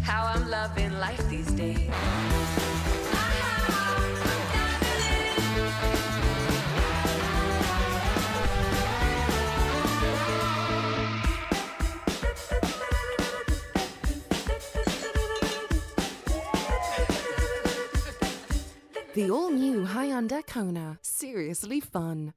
How I'm loving life these days. The all-new Hyundai Kona. Seriously fun.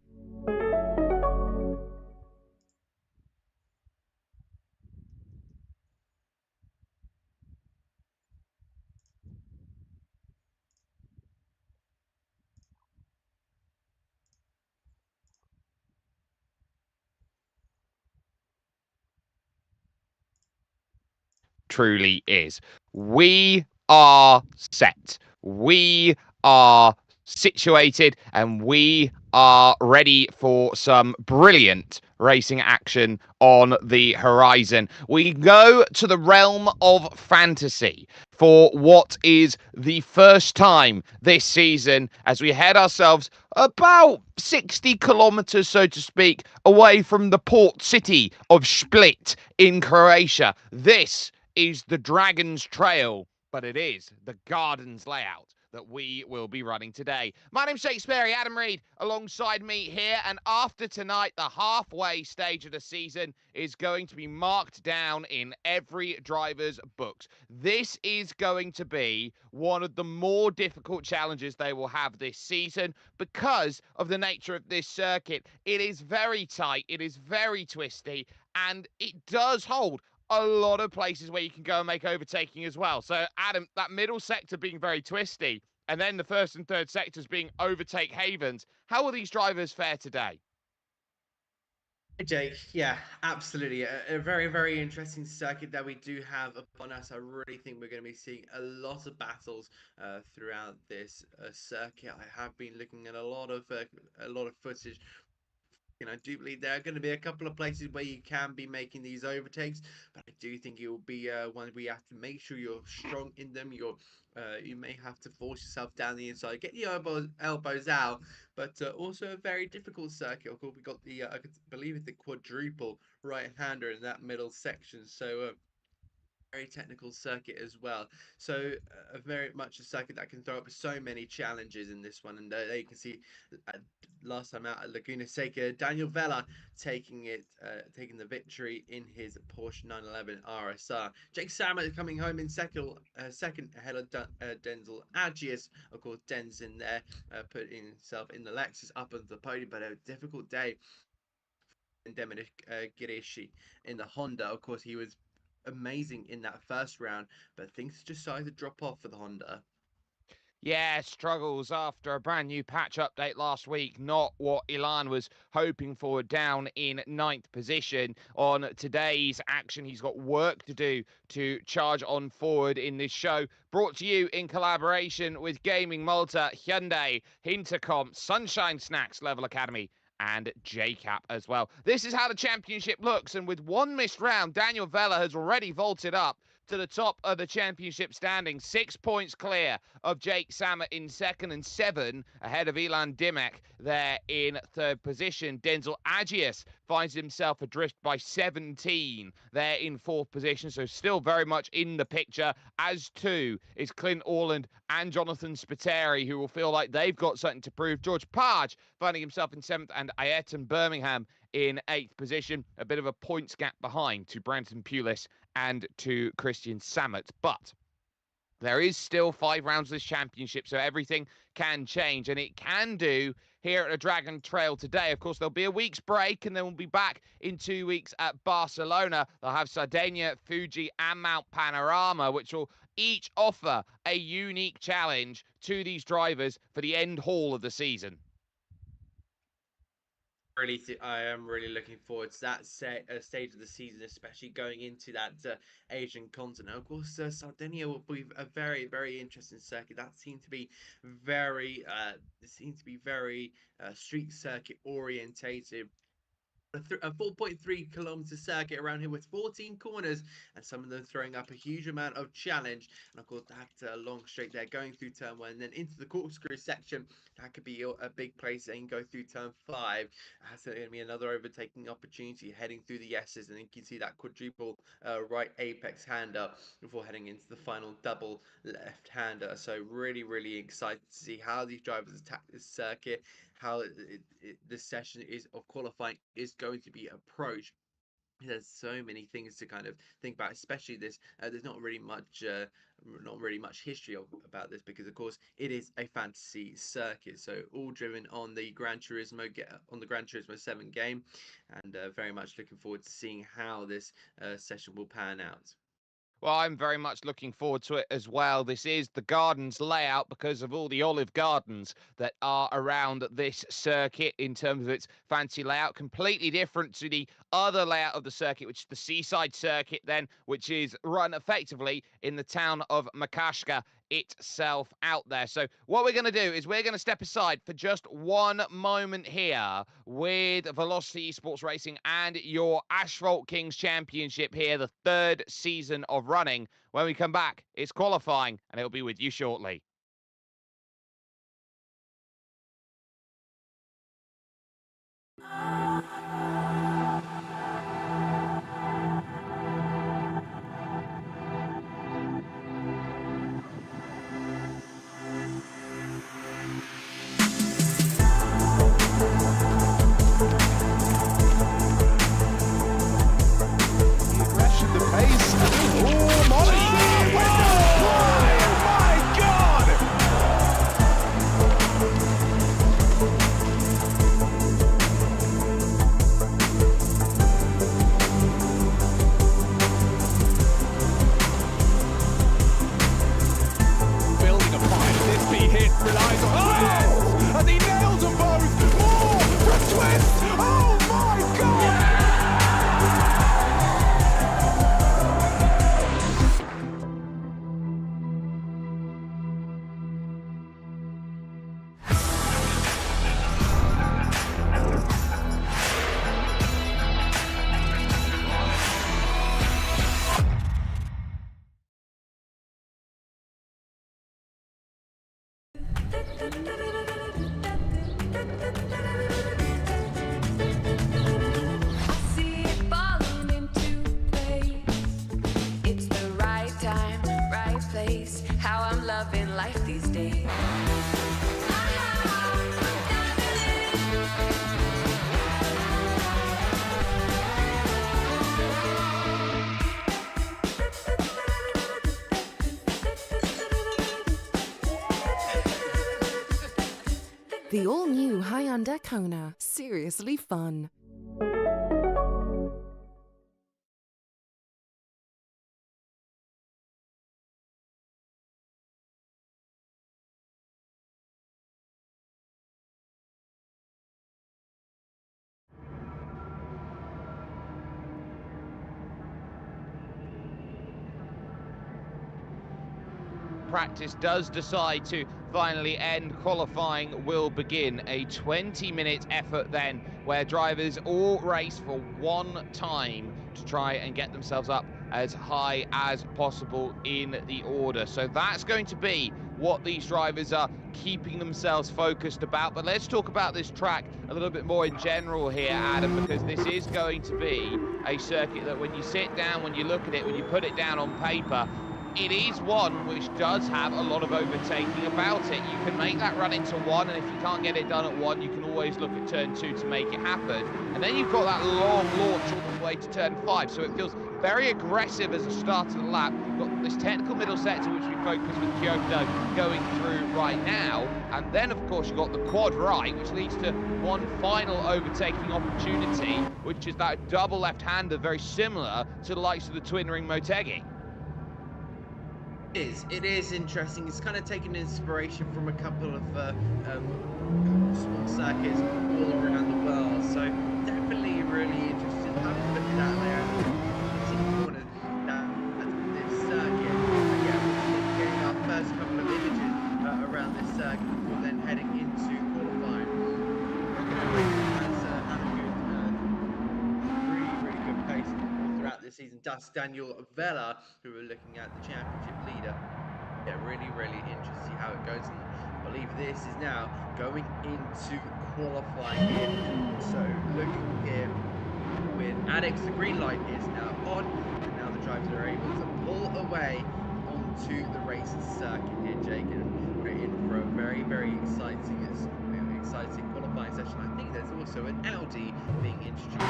Truly is. We are set. We are situated, and we are ready for some brilliant racing action on the horizon. We go to the realm of fantasy for what is the first time this season as we head ourselves about 60 kilometers, so to speak, away from the port city of Split in Croatia. This is the Dragon's Trail, but it is the Gardens layout that we will be running today. My name's Shakespeare, Adam Reed, alongside me here, and after tonight, the halfway stage of the season is going to be marked down in every driver's books. This is going to be one of the more difficult challenges they will have this season because of the nature of this circuit. It is very tight, it is very twisty, and it does hold a lot of places where you can go and make overtaking as well. So, Adam, that middle sector being very twisty, and then the first and third sectors being overtake havens. How will these drivers fare today? Hey, Jake, yeah, absolutely. A very, very interesting circuit that we do have upon us. I really think we're going to be seeing a lot of battles throughout this circuit. I have been looking at a lot of footage. I do believe there are going to be a couple of places where you can be making these overtakes, but I do think it will be one where you have to make sure you're strong in them. You may have to force yourself down the inside, get the elbows out, but also a very difficult circuit. Of course, we got the I believe it's the quadruple right-hander in that middle section, so. Very technical circuit as well. So very much a circuit that can throw up so many challenges in this one. And there you can see last time out at Laguna Seca, Daniel Vella taking the victory in his Porsche 911 RSR. Jake Sammer coming home in second ahead of Denzel Agius. Of course, Den's in there, putting himself in the Lexus up on the podium, but a difficult day. And Dominic Girishi in the Honda. Of course, he was amazing in that first round, but things just started to drop off for the Honda. Yeah, struggles after a brand new patch update last week. Not what Ilan was hoping for down in 9th position. On today's action, he's got work to do to charge on forward in this show. Brought to you in collaboration with GamingMalta, Hyundai, Intercomp, Sunshine Snacks, Level Academy, and JACAP as well. This is how the championship looks, and with one missed round, Daniel Vella has already vaulted up to the top of the championship standing. 6 points clear of Jake Sammer in second and 7 ahead of Ilan Dimek there in third position. Denzel Agius finds himself adrift by 17 there in fourth position, so still very much in the picture, as too is Clint Orland and Jonathan Spiteri, who will feel like they've got something to prove. George Page finding himself in 7th, and Ayrton Birmingham in 8th position, a bit of a points gap behind to Branton Pulis and to Christian Samet. But there is still 5 rounds of this championship, so everything can change, and it can do here at the Dragon Trail today. Of course, there'll be a week's break, and then we'll be back in 2 weeks at Barcelona. They'll have Sardinia, Fuji, and Mount Panorama, which will each offer a unique challenge to these drivers for the end haul of the season. I am really looking forward to that stage of the season, especially going into that Asian continent. Of course, Sardinia will be a very, very interesting circuit. That seems to be very street circuit orientated. A 4.3 kilometer circuit around here with 14 corners, and some of them throwing up a huge amount of challenge. And of course, that long straight there going through turn 1 and then into the corkscrew section, that could be a big place and go through turn 5. That's going to be another overtaking opportunity heading through the S's, and you can see that quadruple right apex hander before heading into the final double left hander. So really, really excited to see how these drivers attack this circuit, how this session of qualifying is going to be approached. There's so many things to kind of think about, especially this. There's not really much history about this, because of course it is a fantasy circuit, so all driven on the Gran Turismo 7 game, and very much looking forward to seeing how this session will pan out. Well, I'm very much looking forward to it as well. This is the gardens layout because of all the olive gardens that are around this circuit in terms of its fancy layout. Completely different to the other layout of the circuit, which is the seaside circuit then, which is run effectively in the town of Makashka itself out there. So what we're going to do is we're going to step aside for just one moment here with Velocity Esports Racing and your Asphalt Kings Championship here, the 3rd season of running. When we come back, it's qualifying, and it'll be with you shortly. Life these days. The all-new Hyundai Kona. Seriously fun. Practice does decide to finally end. Qualifying will begin. A 20-minute effort then, where drivers all race for one time to try and get themselves up as high as possible in the order. So that's going to be what these drivers are keeping themselves focused about. But let's talk about this track a little bit more in general here, Adam, because this is going to be a circuit that when you sit down, when you look at it, when you put it down on paper, it is one which does have a lot of overtaking about it. You can make that run into one, and if you can't get it done at one, you can always look at turn 2 to make it happen. And then you've got that long launch all the way to turn 5, so it feels very aggressive as a start of the lap. You've got this technical middle sector, which we focus with Kyoto going through right now. And then, of course, you've got the quad right, which leads to one final overtaking opportunity, which is that double left-hander, very similar to the likes of the twin ring Motegi. It is interesting. It's kind of taken inspiration from a couple of small circuits all around the world. So definitely really interested. Have a look at that layout. Corner that this circuit. And yeah, we're getting our first couple of images around this circuit before then heading into qualifying. Has had a good, really good pace throughout this season. That's Daniel Vella, who we're looking at, the championship leader. Yeah, really interesting to see how it goes, and I believe this is now going into qualifying here. So looking here with Addicts, the green light is now on, and now the drivers are able to pull away onto the race circuit here, Jake, and we're in for a very exciting qualifying session. I think there's also an Audi being introduced.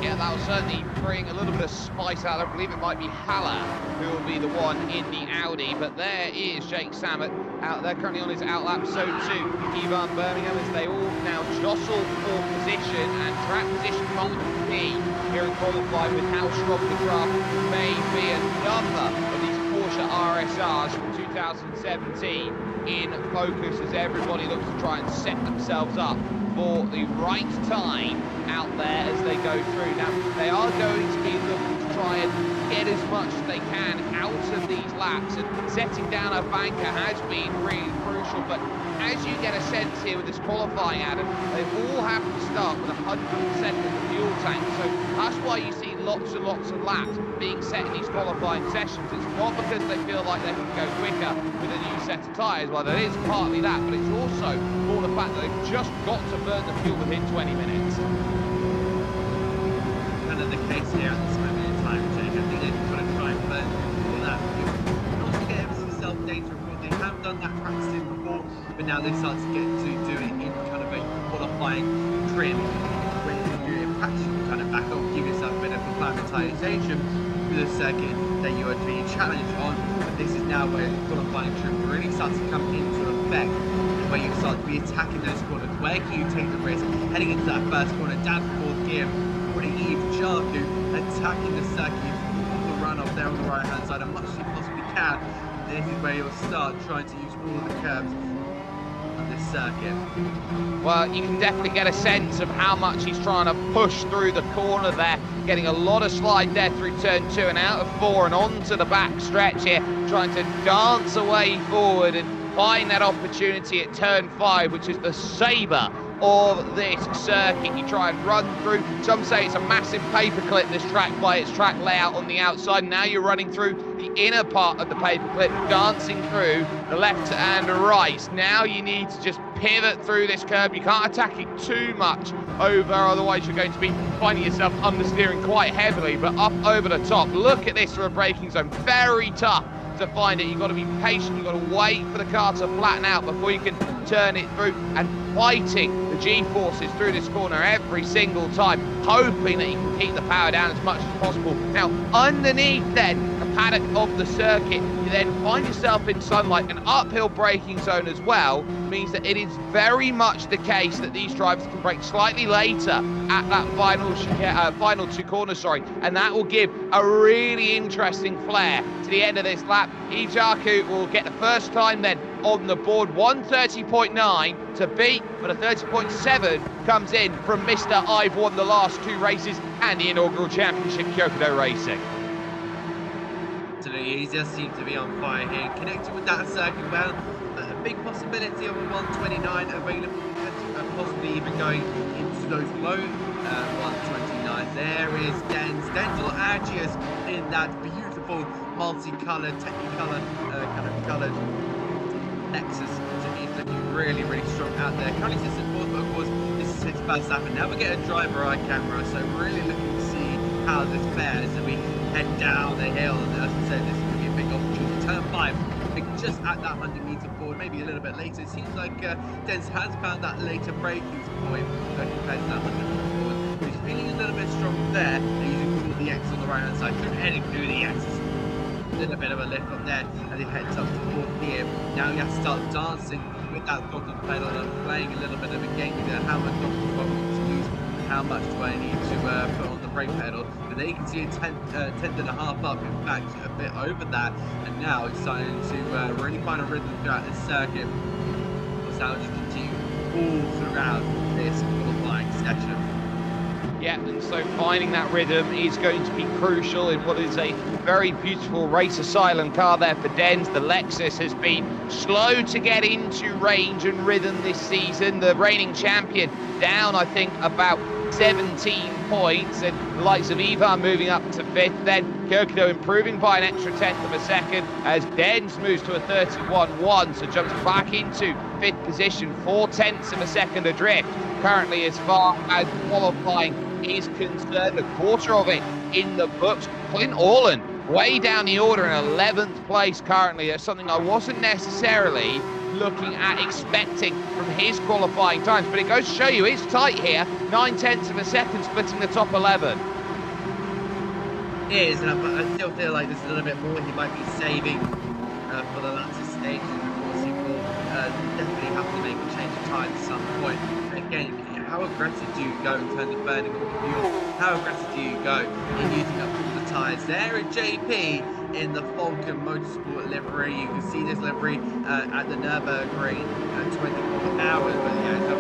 Yeah, that will certainly bring a little bit of spice out. I believe it might be Haller who will be the one in the Audi, but there is Jake Samet out there currently on his outlap. So too Ivan Birmingham, as they all now jostle for position, and track position can't be key here in qualifying with how strong the draft may be. Another of these Porsche RSRs from 2017 in focus as everybody looks to try and set themselves up for the right time out there as they go through. Now, they are going to be looking to try and get as much as they can out of these laps, and setting down a banker has been really crucial, but as you get a sense here with this qualifying, Adam, they all have to start with 100% of the fuel tank, so that's why you see lots and lots of laps being set in these qualifying sessions. It's not because they feel like they can go quicker with a new set of tyres, well, it is partly that, but it's also for the fact that they've just got to burn the fuel within 20 minutes. Kind of the case here at this moment in time, Jake. I think they've got to try and burn all that fuel. Not to get some self-data report, they have done that practicing before, but now they start to get to do it in kind of a qualifying trim, where you practice kind of back up, give yourself a bit of acclimatization to the circuit that you are being challenged on. But this is now where the qualifying trim really starts to come into effect, where you start to be attacking those corners. Where can you take the risk? Heading into that first corner, down to fourth gear, already Eve Jarku attacking the circuit on the run off there on the right hand side as much as you possibly can. This is where you'll start trying to use all of the curves on this circuit. Well, you can definitely get a sense of how much he's trying to push through the corner there, getting a lot of slide there through turn 2 and out of 4 and onto the back stretch here, trying to dance away forward and find that opportunity at turn 5, which is the sabre of this circuit. You try and run through. Some say it's a massive paperclip, this track, by its track layout on the outside. Now you're running through the inner part of the paperclip, dancing through the left and right. Now you need to just pivot through this curb. You can't attack it too much over, otherwise you're going to be finding yourself understeering quite heavily, but up over the top. Look at this for a braking zone. Very tough to find it. You've got to be patient, you've got to wait for the car to flatten out before you can turn it through, and fighting the G-forces through this corner every single time, hoping that you can keep the power down as much as possible. Now, underneath then the paddock of the circuit, you then find yourself in sunlight. An uphill braking zone as well means that it is very much the case that these drivers can brake slightly later at that final 2 corners, and that will give a really interesting flair to the end of this lap. Ijaku will get the first time then on the board, 1:30.9 to beat, but a 30.7 comes in from Mr. I've won the last 2 races and the inaugural championship, Kyokudo Racing. He just seems to be on fire here, connected with that circuit well. A big possibility of a 129 available, possibly even going into those low 129s. There is Denzel Agius in that beautiful multicolored, technicolor kind of coloured Lexus. So he's looking really strong out there. Currently sits in 4th, but of course this is his first lap, and now we get a driver eye camera, so really looking to see how this fares as we head down the hill. And as I said, this is going to be a big opportunity. Turn 5, I think just at that 100-meter forward, maybe a little bit later. It seems like Dens has found that later braking point compared to that 100-meter forward. He's feeling a little bit strong there. They're using all the X on the right hand side, heading through the X's. A little bit of a lift up there as he heads up to 4th gear. Now he has to start dancing with that throttle pedal and playing a little bit of a game with how much throttle to use, how much do I need to put on the brake pedal, but then you can see a tenth and a half up, in fact a bit over that, and now it's starting to really find a rhythm throughout this circuit. Now just continue all throughout this qualifying section. Yeah, and so finding that rhythm is going to be crucial in what is a very beautiful race asylum car there for Dens. The Lexus has been slow to get into range and rhythm this season. The reigning champion down, I think, about 17 points, and the likes of Ivar moving up to 5th, then Kyrkado improving by an extra 10th of a second as Dens moves to a 31.1, so jumps back into 5th position, 4/10 of a second adrift. Currently, as far as qualifying is concerned, a quarter of it in the books. Clint Orland way down the order in 11th place currently. That's something I wasn't necessarily looking at expecting from his qualifying times, but it goes to show you it's tight here. 9/10 of a second splitting the top 11. It is, and I still feel like there's a little bit more he might be saving for the latter stages. Of course, he will definitely have to make a change of tyres at some point. Again, how aggressive do you go in terms of burning all the fuel? How aggressive do you go in using up all the tyres? There at JP in the Falcon Motorsport livery. You can see this livery at the Nürburgring 24 hours, but yeah, it's a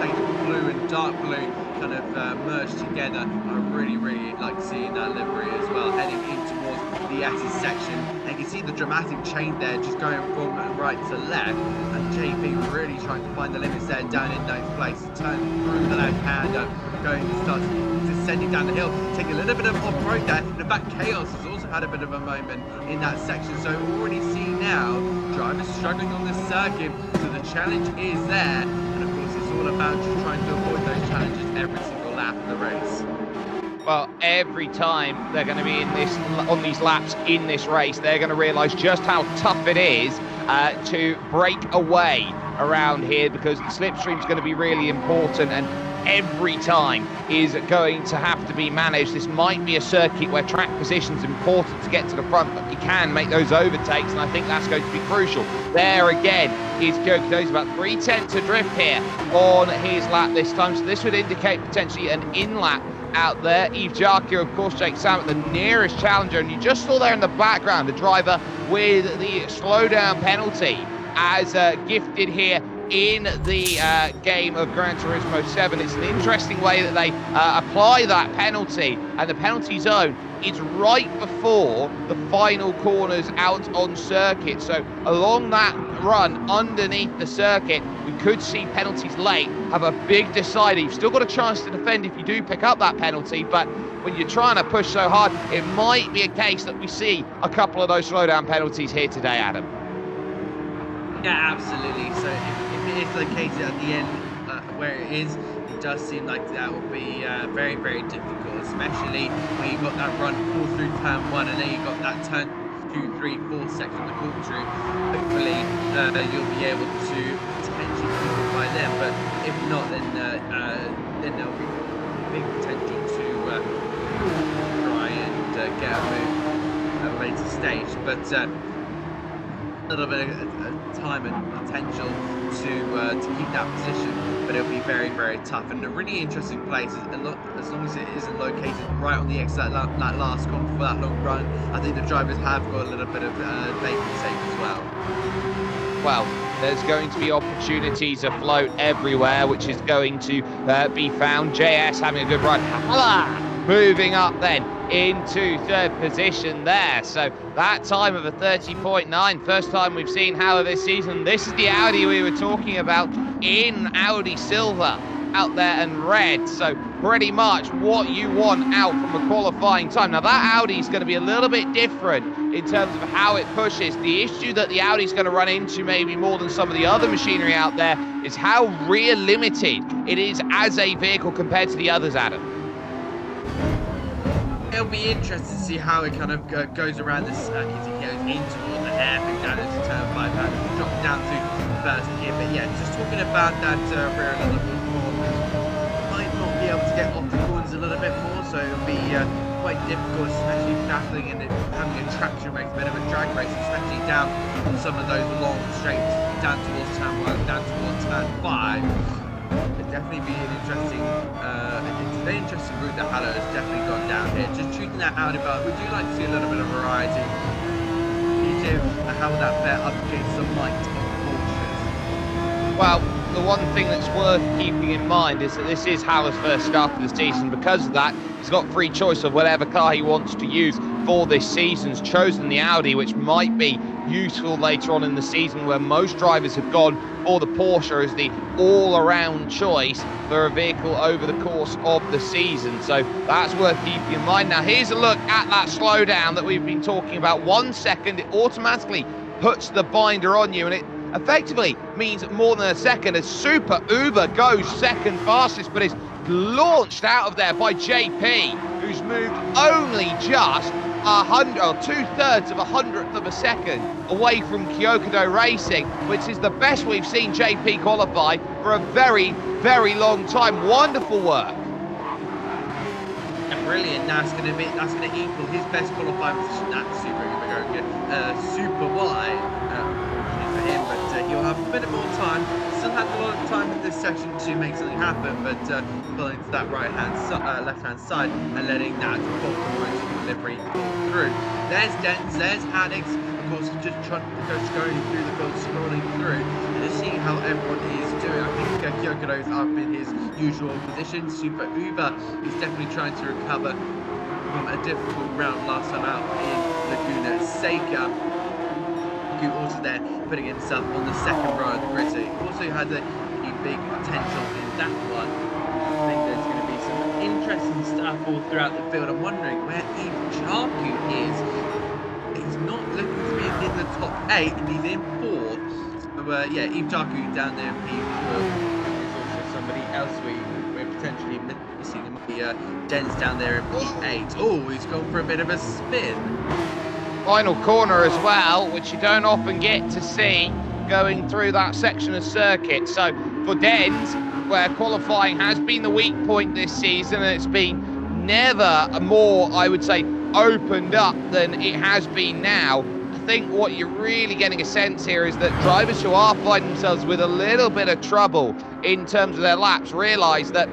beautiful blue and dark blue kind of merged together. I really like seeing that livery as well, heading in towards the SS section. And you can see the dramatic change there, just going from right to left, and JP really trying to find the limits there down in 9th place, turn through the left hander, going to start descending down the hill, taking a little bit of off-road there. In fact, Chaos has also had a bit of a moment in that section, so we already see now drivers struggling on this circuit, so the challenge is there, and of course it's all about just trying to avoid those challenges every single lap of the race. Well, every time they're going to be in this on these laps in this race, they're going to realise just how tough it is to break away around here, because the slipstream is going to be really important, and every time is going to have to be managed. This might be a circuit where track position is important to get to the front, but you can make those overtakes, and I think that's going to be crucial. There again is Kyrkado's about 3/10 adrift here on his lap this time, so this would indicate potentially an in-lap out there. Yves Jarkio, of course, Jake Sam at the nearest challenger, and you just saw there in the background a driver with the slowdown penalty as gifted here in the game of Gran Turismo 7. It's an interesting way that they apply that penalty, and the penalty zone is right before the final corners out on circuit. So along that run underneath the circuit, we could see penalties late have a big decider. You've still got a chance to defend if you do pick up that penalty, but when you're trying to push so hard, it might be a case that we see a couple of those slowdown penalties here today, Adam. Yeah, absolutely. So if it is located at the end where it is, it does seem like that will be very difficult, especially when you've got that run all through turn 1, and then you've got that turn 2, 3, 4 section of the cork through. Hopefully you'll be able to potentially qualify them, but if not, then there'll be big potential to try and get a move at a later stage. But a little bit of time and potential to keep that position, but it'll be very tough, and a really interesting place as long as it isn't located right on the exit that last corner for that long run. I think the drivers have got a little bit of they can save as well. Well, there's going to be opportunities afloat everywhere, which is going to be found. JS having a good run. Moving up then into 3rd position there. So that time of a 30.9, first time we've seen Haller this season. This is the Audi we were talking about in Audi Silver out there and red. So pretty much what you want out from a qualifying time. Now that Audi is going to be a little bit different in terms of how it pushes. The issue that the Audi is going to run into maybe more than some of the other machinery out there is how rear limited it is as a vehicle compared to the others, Adam. It'll be interesting to see how it kind of goes around this as it goes in towards the hairpin down into turn 5 and drop down to first gear. But yeah, just talking about that rear a little bit more, might not be able to get off the corners a little bit more, so it'll be quite difficult, especially battling and having a traction race, a bit of a drag race, especially down on some of those long straights down towards turn 1, down towards turn 5. It'd definitely be an interesting, it's a very interesting route that Haller has definitely gone down here. Just shooting that Audi, but we do like to see a little bit of variety. Jim, how would that fare up against the might of Porsches? Well, the one thing that's worth keeping in mind is that this is Haller's first start of the season. Because of that, he's got free choice of whatever car he wants to use for this season. He's chosen the Audi, which might be useful later on in the season, where most drivers have gone for the Porsche as the all-around choice for a vehicle over the course of the season. So that's worth keeping in mind. Now, here's a look at that slowdown that we've been talking about. 1 second, it automatically puts the binder on you, and it effectively means more than a second as Super Uber goes second fastest, but is launched out of there by JP, who's moved only just 2/3 of a hundredth of a second away from Kyokudo Racing, which is the best we've seen JP qualify for a very, very long time. Wonderful work. Brilliant. That's going to equal his best qualifying position at super wide for him, but he'll have a bit more time. Still had a lot of time in this section to make something happen, but pulling to that left-hand side and letting that bottom delivery pull through. There's Dents, there's Addicts, of course, just going through the field, scrolling through, and just seeing how everyone is doing. I think Kyokudo's up in his usual position. Super Uber is definitely trying to recover from a difficult round last time out in Laguna Seca. Also there putting himself on the second row of the grid, so he also had a big potential in that one. I think there's going to be some interesting stuff all throughout the field. I'm wondering where JACAP is. He's not looking to be in the top 8, and he's in 4th. So yeah, JACAP down there in P4 is also somebody else we're potentially missing. It might be Dens down there in P8. Oh, he's gone for a bit of a spin. Final corner as well, which you don't often get to see going through that section of circuit. So for Dens, where qualifying has been the weak point this season, and it's been never more, I would say, opened up than it has been now. I think what you're really getting a sense here is that drivers who are finding themselves with a little bit of trouble in terms of their laps realise that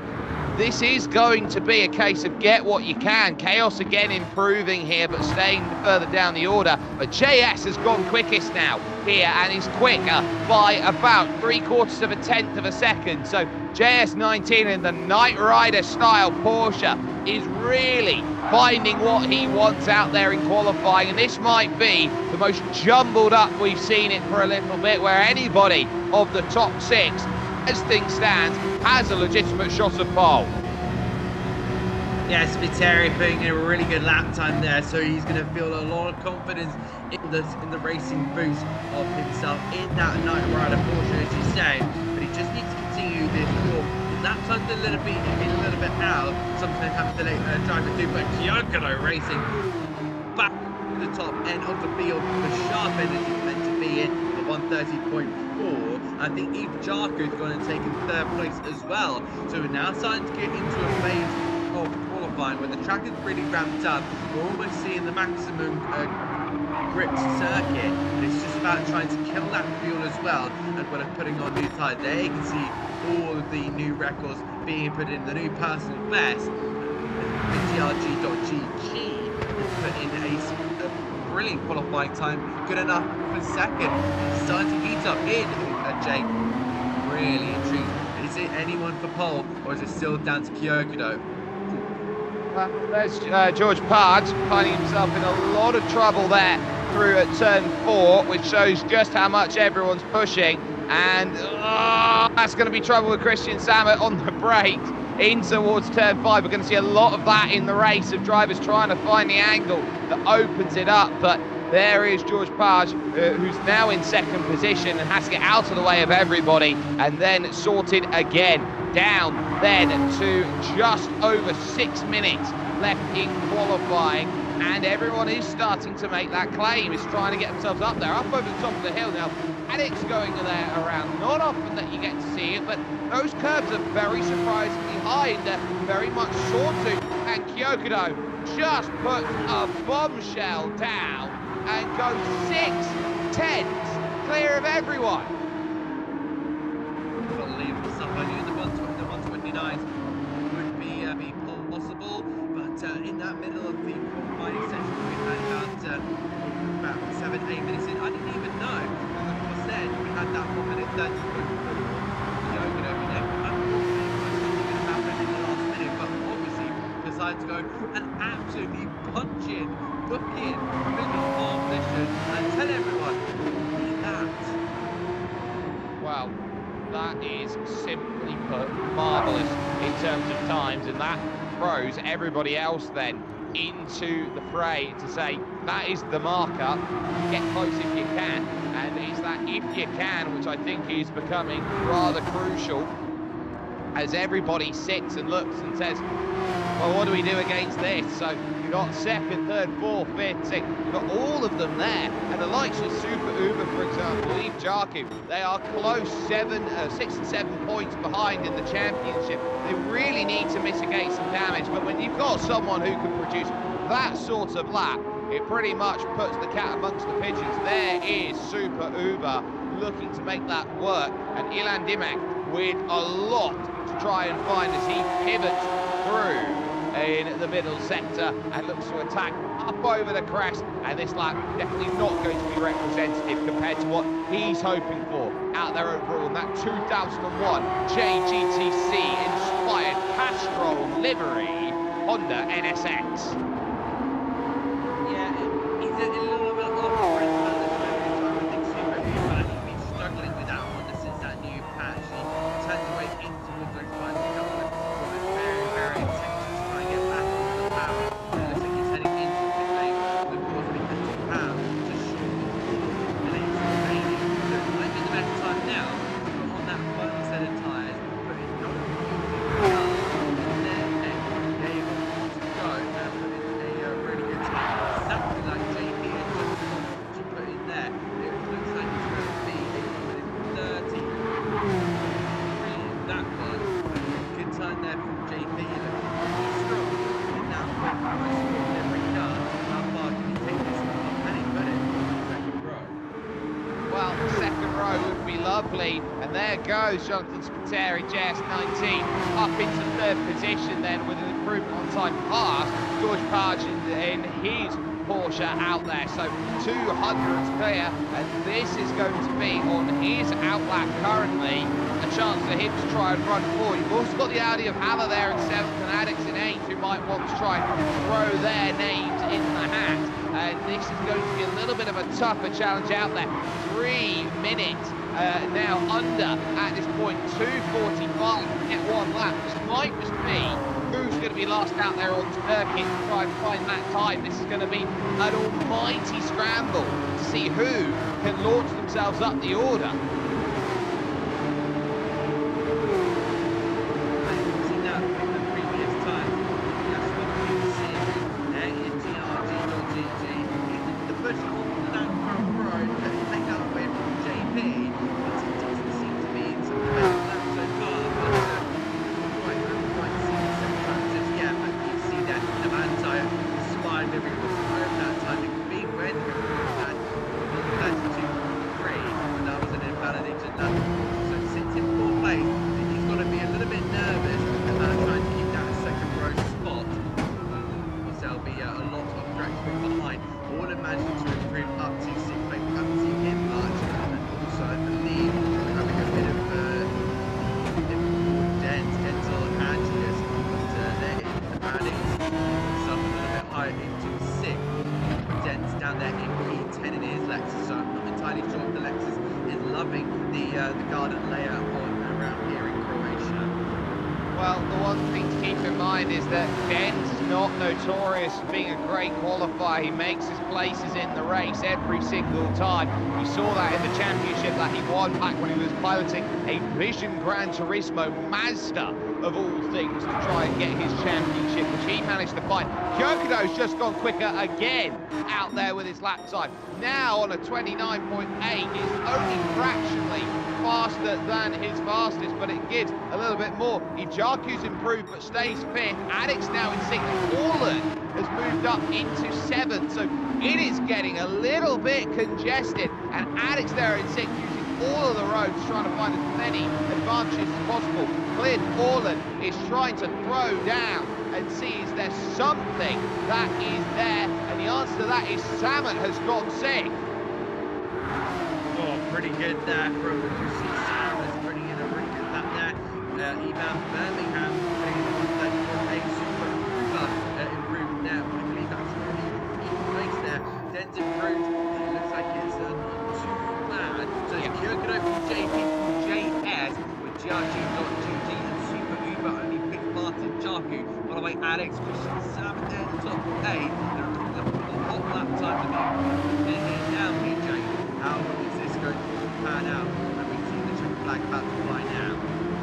this is going to be a case of get what you can. Chaos again improving here, but staying further down the order. But JS has gone quickest now here, and is quicker by about 3/4 of a tenth of a second. So JS19 in the Knight Rider style Porsche is really finding what he wants out there in qualifying. And this might be the most jumbled up we've seen it for a little bit, where anybody of the top 6, as things stand, has a legitimate shot of pole. Yeah, Spiteri putting in a really good lap time there, so he's going to feel a lot of confidence in the racing boost of himself in that Knight Rider Porsche, as you say. But he just needs to continue this walk. His lap time's been a little bit out. Sometimes having to let driver do, but Kyokudo Racing back to the top end of the field. The sharp end is meant to be in the 130.4. I think JACAP is going to take in 3rd place as well. So we're now starting to get into a phase of qualifying where the track is really ramped up. We're almost seeing the maximum gripped circuit, and it's just about trying to kill that fuel as well. And when I'm putting on new tyre, there you can see all of the new records being put in. The new personal best, TRG.GG, has put in a brilliant qualifying time, good enough for second. It's starting to heat up in Jake. Really intrigued. Is it anyone for pole, or is it still down to Kyokudo? There's George Page finding himself in a lot of trouble there through at turn 4, which shows just how much everyone's pushing. And that's going to be trouble with Christian Samet on the brakes in towards turn 5. We're going to see a lot of that in the race, of drivers trying to find the angle that opens it up. But there is George Page, who's now in 2nd position and has to get out of the way of everybody, and then sorted again. Down then to just over 6 minutes left in qualifying, and everyone is starting to make that claim, is trying to get themselves up there, up over the top of the hill. Now, Addict's going there around. Not often that you get to see it, but those curves are very surprisingly high, and they're very much sawtooth. And Kyokudo just puts a bombshell down and goes 6/10 clear of everyone. Unbelievable stuff. Only in the 129s would be possible. But in that middle of the qualifying session, we had about 7-8 minutes in. I didn't even know. And of course, then we had that 1 minute 30. Something going to happen in the last minute, but obviously decided to go and absolutely punch in, book in, finish pole position, and tell everyone, look at that. Well, that is simply put marvellous in terms of times, and that throws everybody else then into the fray to say that is the marker, get close if you can, and it's that if you can which I think is becoming rather crucial as everybody sits and looks and says, well, what do we do against this? So you've got second, third, fourth, fifth, sixth, you've got all of them there, and the likes of Super Uber, for example, leave JACAP, they are close 6 and 7 points behind in the championship. They really need to mitigate some damage, but when you've got someone who can produce that sort of lap, it pretty much puts the cat amongst the pigeons. There is Super Uber looking to make that work, and Ilan Dimek with a lot to try and find as he pivots through in the middle sector and looks to attack up over the crest, and this lap definitely not going to be representative compared to what he's hoping for out there overall in that 2001 JGTC inspired Castrol livery Honda NSX. Yeah, he's a little bit off for his man at the moment. I would think Super Uber, he's been struggling with that Honda since that new patch. He turned his way into the those final couple of very, very intense to try and get back into the power. And it looks like he's heading into the pit lane. Of course, because he has to short and it's remaining. So it might be the best time now to put on that final set of tyres, but it's not and then be able to go and put in a really good time. Exactly like JP had just to put in there. It looks like it's going to be a 30. That was a good time there from JP. He's strong in that point. Every car, how far can he take this? Can he put it in the second row? Well, the second row would be lovely, and there goes Jonathan Spiteri, JS19, up into third position then with an improvement on time past George Parge in his Porsche out there. So 200s clear, and this is going to be on his outlap currently a chance for him to try and run forward. You've also got the Audi of Haller there in 7th and Addicts in 8th who might want to try and throw their names in the hat. And this is going to be a little bit of a tougher challenge out there. 3 minutes now under at this point, 2:45 to get one lap. This might just be who's going to be last out there on circuit to try and find that time. This is going to be an almighty scramble to see who can launch themselves up the order. Well, the one thing to keep in mind is that Dent is not notorious for being a great qualifier. He makes his places in the race every single time. We saw that in the championship that he won back when he was piloting a Vision Gran Turismo Mazda, of all things, to try and get his championship, which he managed to find. Kyokodo's just gone quicker again out there with his lap time. Now on a 29.8, is only fractionally faster than his fastest, but it gives a little bit more. Ijaku's improved but stays fifth. Addicts now in sixth. Orland has moved up into seventh, so it is getting a little bit congested, and Addicts there in sixth using all of the roads, trying to find as many advantages as possible. Clint Orland is trying to throw down and see is there something that is there, and the answer to that is Samet has gone sick. Oh, pretty good there from the UC Samet. Pretty good, a really good lap there. Evan Birmingham getting a super improved there. I believe that's a really even race there. Den's improved. It looks like it's not too bad. So it's Kyokudo from JP from JS with GRG.GG and Super Uber only Big Martin Chaku. By the way, Alex Christian Samet there in the top 8. They're looking for a hot lap time to be here now, PJ. How is this going to pan out? And we see the checker flag about to fly now.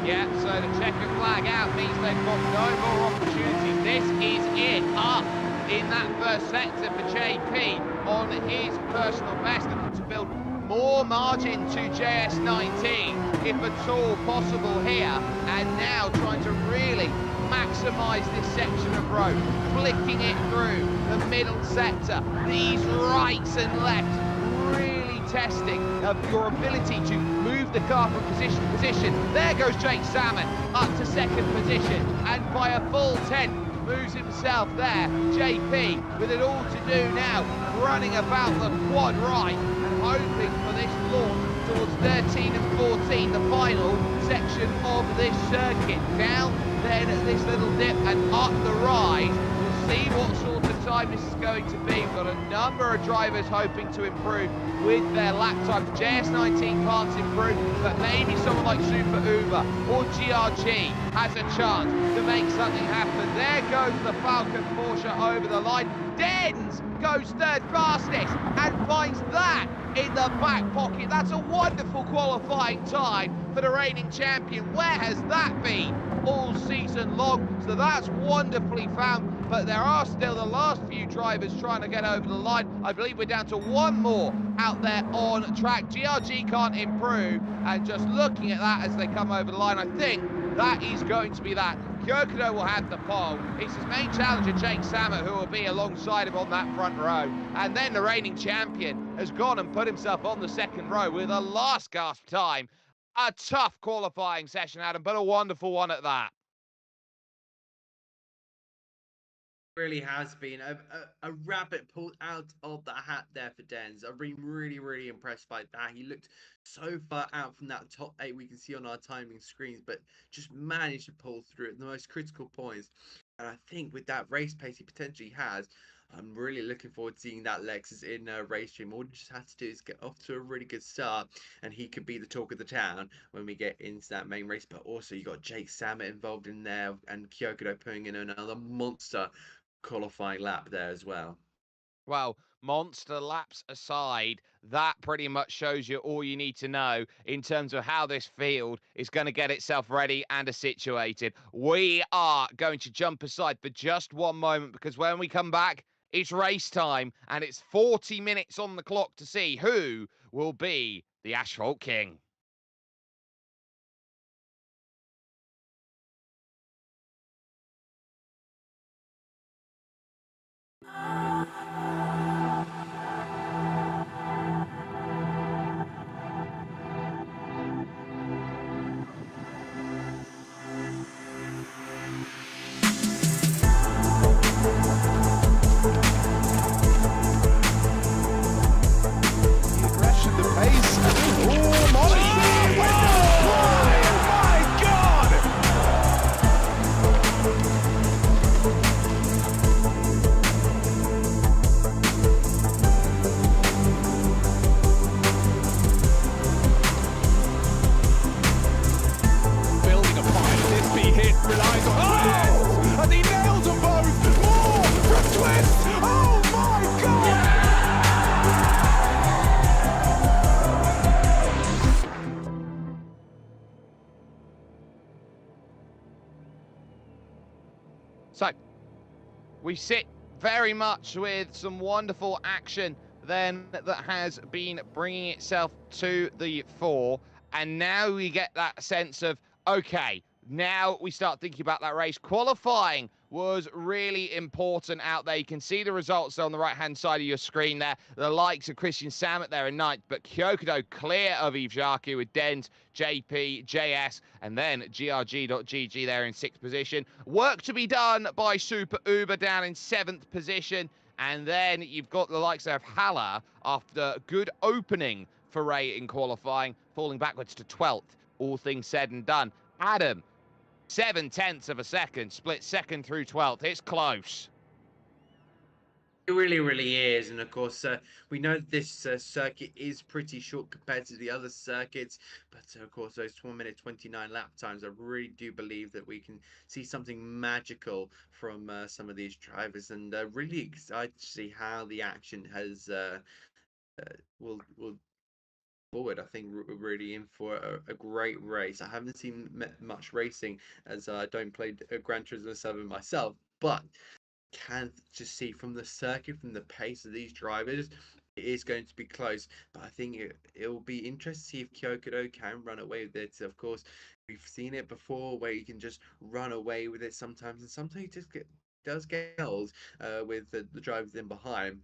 Yeah, so the checker flag out means they've got no more opportunities. This is it, up in that first sector for JP on his personal best, and to build more margin to JS19 if at all possible here, and now trying to really maximise this section of road, flicking it through the middle sector, these rights and lefts, really testing of your ability to move the car from position to position. There goes Jake Salmon up to second position, and by a full 10 moves himself there. JP with it all to do now, running about the quad right and hoping for this launch towards 13 and 14, the final section of this circuit. Down then this little dip and up the rise. We'll see what sort of time this is going to be. We've got a number of drivers hoping to improve with their lap times. JS19 can't improve, but maybe someone like Super Uber or GRG has a chance to make something happen. There goes the Falcon Porsche over the line. Dens goes third fastest and finds that in the back pocket. That's a wonderful qualifying time for the reigning champion. Where has that been all season long? So that's wonderfully found, but there are still the last few drivers trying to get over the line. I believe we're down to one more out there on track. GRG can't improve, and just looking at that as they come over the line, I think that is going to be that. Kyokudo will have the pole. It's his main challenger, Jake Samet, who will be alongside him on that front row. And then the reigning champion has gone and put himself on the second row with a last gasp time. A tough qualifying session, Adam, but a wonderful one at that. Really has been a rabbit pulled out of the hat there for Dens. I've been really impressed by that. He looked so far out from that top 8 we can see on our timing screens, but just managed to pull through at the most critical points. And I think with that race pace he potentially has, I'm really looking forward to seeing that Lexus in race stream. All he just has to do is get off to a really good start, and he could be the talk of the town when we get into that main race. But also you got Jake Samet involved in there, and Kyokudo putting in another monster qualifying lap there as well. Well, monster laps aside, that pretty much shows you all you need to know in terms of how this field is going to get itself ready and situated. We are going to jump aside for just one moment, because when we come back, it's race time, and it's 40 minutes on the clock to see who will be the Asphalt King. So, we sit very much with some wonderful action then that has been bringing itself to the fore, and now we get that sense of, okay, now we start thinking about that race. Qualifying was really important out there. You can see the results on the right-hand side of your screen there. The likes of Christian Samet there in ninth, but Kyokudo clear of Yves Jacques with Dens, JP, JS, and then GRG.GG there in 6th position. Work to be done by Super Uber down in 7th position. And then you've got the likes of Haller after good opening foray in qualifying, falling backwards to 12th, all things said and done. Adam, 0.7 of a second, split 2nd through 12th. It's close. It really, really is. And of course, we know this circuit is pretty short compared to the other circuits. But of course, those 1 minute 29 lap times, I really do believe that we can see something magical from some of these drivers. And really excited to see how the action has will forward. I think we're really in for a great race. I haven't seen much racing as I don't play Gran Turismo 7 myself, but can just see from the circuit, from the pace of these drivers, it is going to be close. But I think it will be interesting to see if Kyokudo can run away with it. Of course, we've seen it before where you can just run away with it sometimes, and sometimes it just does get held with the drivers in behind.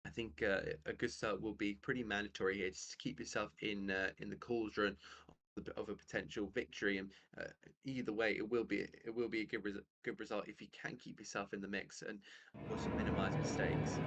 I think a good start will be pretty mandatory here, just to keep yourself in the cauldron of a potential victory. And either way, it will be a good result if you can keep yourself in the mix and of course minimize mistakes.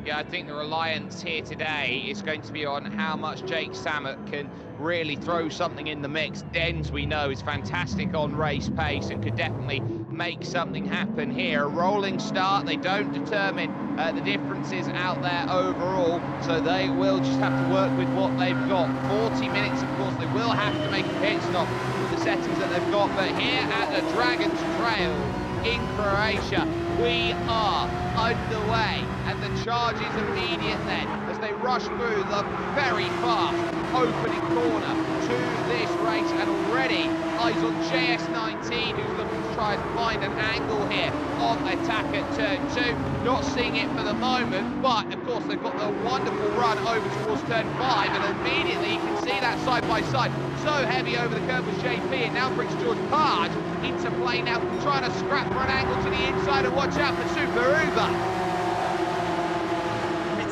Yeah, I think the reliance here today is going to be on how much Jake Samet can really throw something in the mix. Dens, we know, is fantastic on race pace and could definitely make something happen here. A rolling start, they don't determine the differences out there overall, so they will just have to work with what they've got. 40 minutes, of course, they will have to make a pit stop with the settings that they've got, but here at the Dragon's Trail in Croatia, we are underway, and the charge is immediate then as they rush through the very fast opening corner to this race. And already eyes on JS19, who's looking to try and find an angle here on attack at turn 2. Not seeing it for the moment, but of course they've got the wonderful run over towards turn 5, and immediately you can see that side by side. So heavy over the curve with JP, and now brings George Page into play now, trying to scrap for an angle to the inside, and watch out for Super Uber.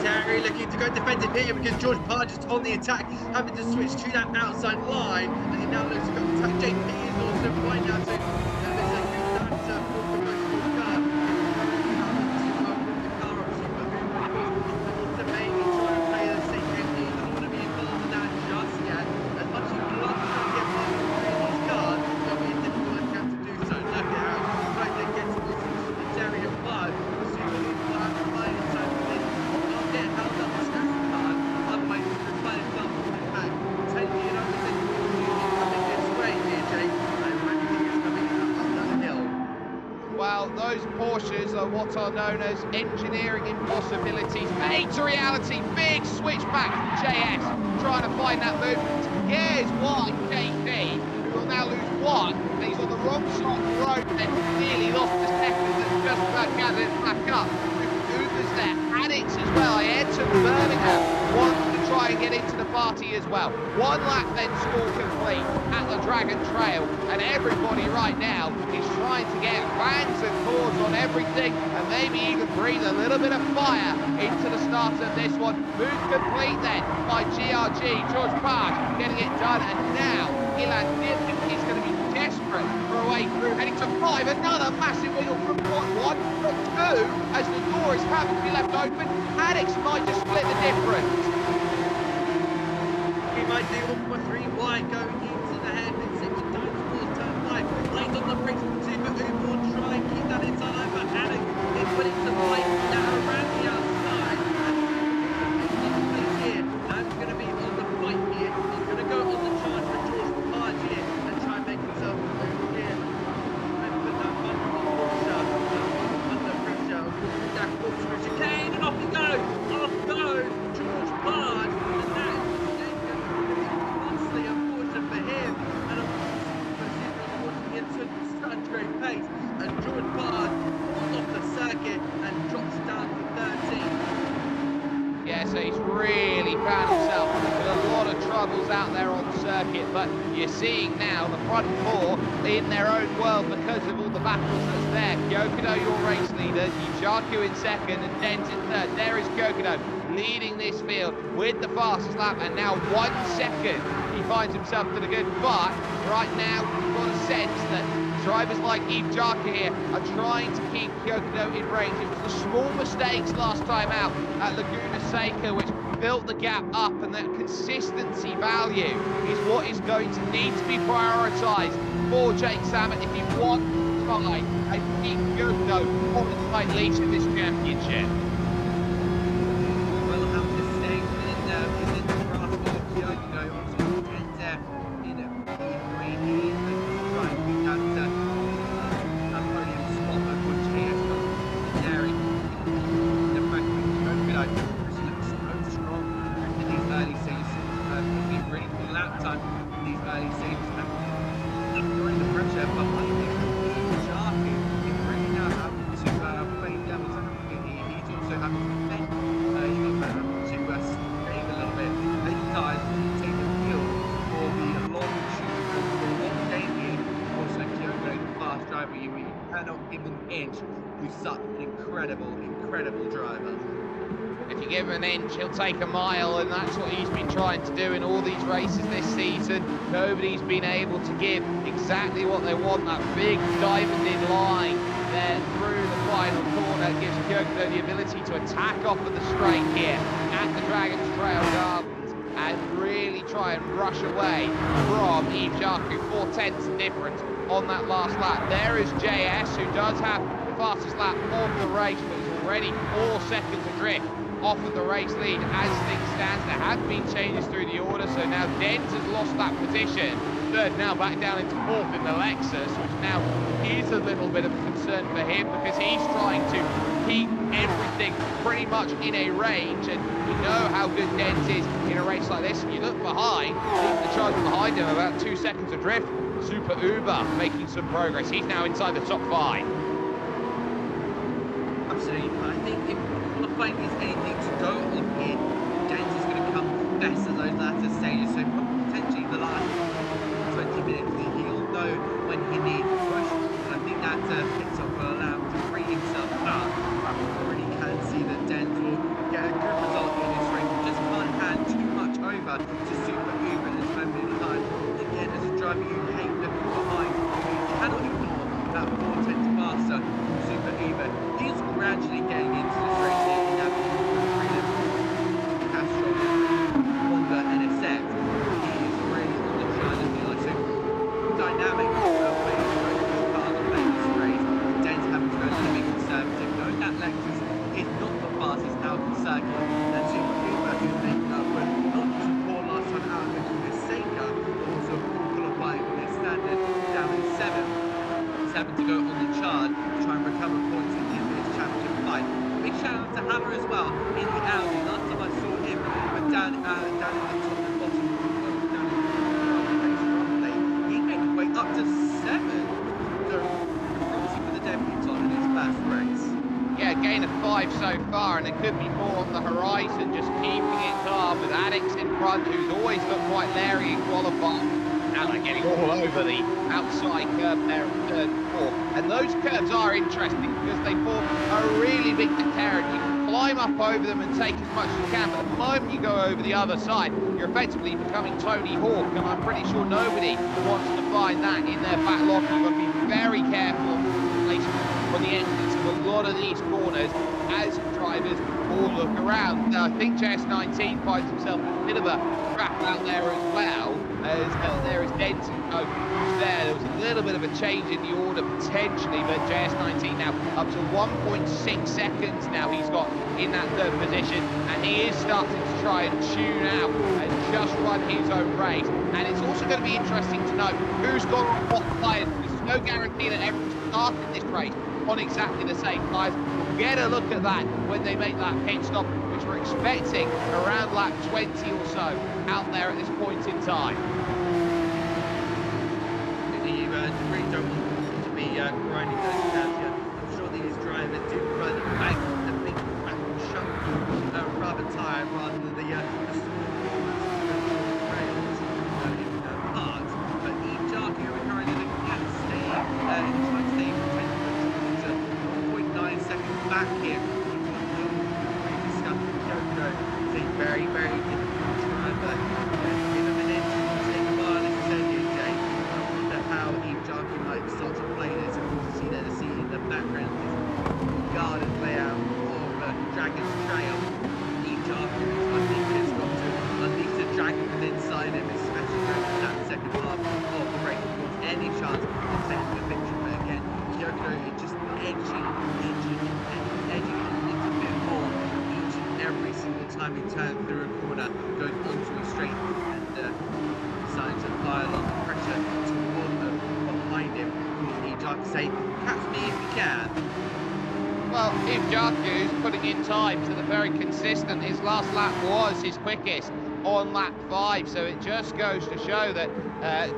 Terry looking to go defensive here because George Page is on the attack, having to switch to that outside line, and he now looks to go attack. JP is also right now, so there's a good answer for the most of the car. The car up Super Uber to maybe try and play the same game. He doesn't want to be involved in that just yet. As much as he would love to try and get past these cars, it'll be a difficult attempt to do so. Look at how he's trying to get to this area of 5. Super Uber will have to find inside of this. Get held up the second time, otherwise you can find himself coming back. Taking it over this coming this way here, Jake. I think it's coming up that hill. Well, those Porsches are what are known as engineering impossibilities made to reality. Big switchback from JS, trying to find that movement. Here's why JP, who will now lose 1, and he's on the wrong side of the road, and nearly lost the second, and just about gathered it back up. Uber's there, Addicts as well. I head to Birmingham, wants to try and get into the party as well. 1 lap then score complete at the Dragon Trail, and everybody right now is trying to get bangs and cords on everything, and maybe even breathe a little bit of fire into the start of this one. Move complete then by GRG, George Page getting it done, and now Ilan Nilkin is going to be desperate for a way through, heading to 5, another massive wiggle from 1, but 2, as the door is having to be left open. Addicts might just split the difference. He might do 1.3 wide going into the head and 6 times towards turn 5. Late on the brakes from Super Uber will try and keep that inside line, but Addicts is willing to fight now around the outside. And here, now he's going to be on the fight here. He's going to go on the charge for George Page here and try and make himself move here. And put that under pressure. That force for chicane, and off he goes. Off goes George Page. And that is vastly unfortunate for him. And of course, unfortunately, into such great pace. And George Page falls off the circuit and drops down to 13. Yeah, so he's really found himself with a lot lot of troubles out there on circuit, but you're seeing now the front four in their own world because of all the battles that's there. Kyokudo, your race leader, Yujaku in second, and Dent in third. There is Kyokudo leading this field with the fastest lap, and now 1 second he finds himself to the good. But right now, you've got a sense that drivers like Yujaku here are trying to keep Kyokudo in range. It was the small mistakes last time out at Laguna Seca which built the gap up, and that consistency value is what is going to need to be prioritised for Jake Samet if he wants to try and keep Kyokudo on the tight leash in this championship. Will have to stay within the grasp of Kyokudo. Obviously, enter in P3. He is going to try and keep that podium spot for JS. Daring the fact that Kyokudo looks so strong in these early stages. It'll be really good lap time in these early stages. And during the pressure, but I think Jaku is really now having to play devil's advocate here. He's also having to defend. He's got to save a little bit. These guys take the field for the long shoot for a long game here. Also, Kyokudo, the fast driver, you cannot give an inch. He's such an incredible driver. If you give him an inch, he'll take a mile, and that's what he's been trying to do in all these races this season. Nobody's been able to give exactly what they want. That big diamond-in line there through the final corner gives Kyokudo the ability to attack off of the straight here at the Dragon's Trail Gardens and really try and rush away from Yujaku. 4/10 difference on that last lap. There is JS, who does have the fastest lap of the race, but is already 4 seconds adrift off of the race lead as things stand. There have been changes through the order, so now Dent has lost that position. Third now back down into fourth in the Lexus, which now is a little bit of a concern for him because he's trying to keep everything pretty much in a range, and you know how good Dent is in a race like this. And you look behind, the charge behind him about 2 seconds adrift. Super Uber making some progress. He's now inside the top 5. Absolutely, but I think if qualifying is anything to go on here, Dent is going to come best at those latter stages, so potentially the last 20 minutes he'll know when he needs to push, and I think that pit stop will allow him to free himself up. I already can see that Dent will get a good result in this race. He just can't hand too much over to Super Uber at this moment in time. Again, as a driver, you hate looking behind. You cannot ignore that 4/10 faster Super Uber. He's gradually getting into this race here in that freedom Castrol Honda NSX. He is really on the shine of the so dynamic way to part of the play this race. Dent having to go a little bit conservative, knowing that Lexus is not the fastest out of the circuit. And Super Uber is making up for not just a poor last time out of the Seca, but also qualifying for their standard down in 7. 7 to go on the chart to try and recover points in this championship fight. Big shout out to Hammer as well in the Audi. Last time I saw him, but down in the top and bottom, down in the race runway, he made his way up to 7. So promising for the debutante in his first race. Yeah, gain of 5 so far, and there could be more on the horizon. Just keeping it calm with Addix in front, who's always looked quite leery in qualifying. Now they're getting all over the outside curve there at third and fourth. And those curves are interesting because they form a really big deterrent. You can climb up over them and take as much as you can, but the moment you go over the other side, you're effectively becoming Tony Hawk, and I'm pretty sure nobody wants to find that in their back locker. You've got to be very careful on the exits of a lot of these corners as drivers all look around. Now, I think JS19 finds himself a bit of a trap out there as well, as there is Denton who's there. There was a little bit of a change in the order potentially, but JS19 now up to 1.6 seconds now he's got in that third position, and he is starting to try and tune out and just run his own race. And it's also going to be interesting to know who's got what tyres. There's no guarantee that everyone's starting this race on exactly the same tyres. We'll get a look at that when they make that pit stop, which we're expecting around lap 20 or so out there at this point in time. You really don't want to be grinding those curves here. I'm sure these drivers do run back the big fat chunk rubber tyre rather than the small very, very difficult to try, but give him an inch and take a while, as you said here, Jay. I wonder how Jockey might start to play this. Of course, you see there, see in the background this garden layout of Dragon's Trail. Jockey, I think, has got to unleash the dragon within inside him, especially during that second half of the race. Of course, any chance of taking the picture, but again, Kyoko is just edging a little bit more each and every single time he turns through a corner, goes onto a straight, and starting to apply a lot of pressure toward behind him. Jockey say, catch me if you can. Well, if Jaku's putting in times that are very consistent, his last lap was his quickest on lap 5, so it just goes to show that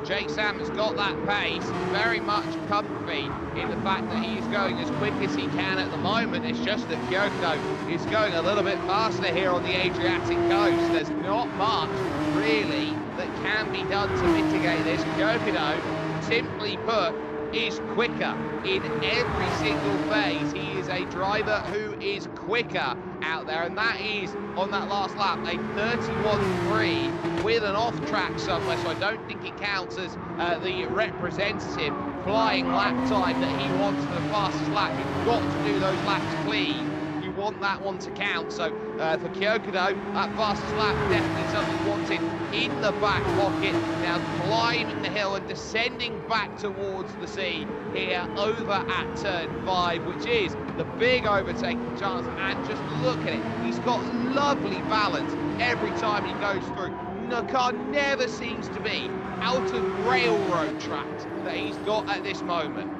Jake Sam has got that pace, very much comfy in the fact that he's going as quick as he can at the moment. It's just that Kyoko is going a little bit faster here on the Adriatic coast. There's not much really that can be done to mitigate this. Kyoko, simply put, is quicker in every single phase. He is a driver who is quicker out there, and that is on that last lap a 31.3 with an off track somewhere, so I don't think it counts as the representative flying lap time that he wants for the fastest lap. You've got to do those laps clean. You want that one to count. So for Kyoko, that fastest lap definitely something wanted in the back pocket. Now climbing the hill and descending back towards the sea here over at turn 5, which is the big overtaking chance. And just look at it, he's got lovely balance every time he goes through. The car never seems to be out of railroad tracks that he's got at this moment.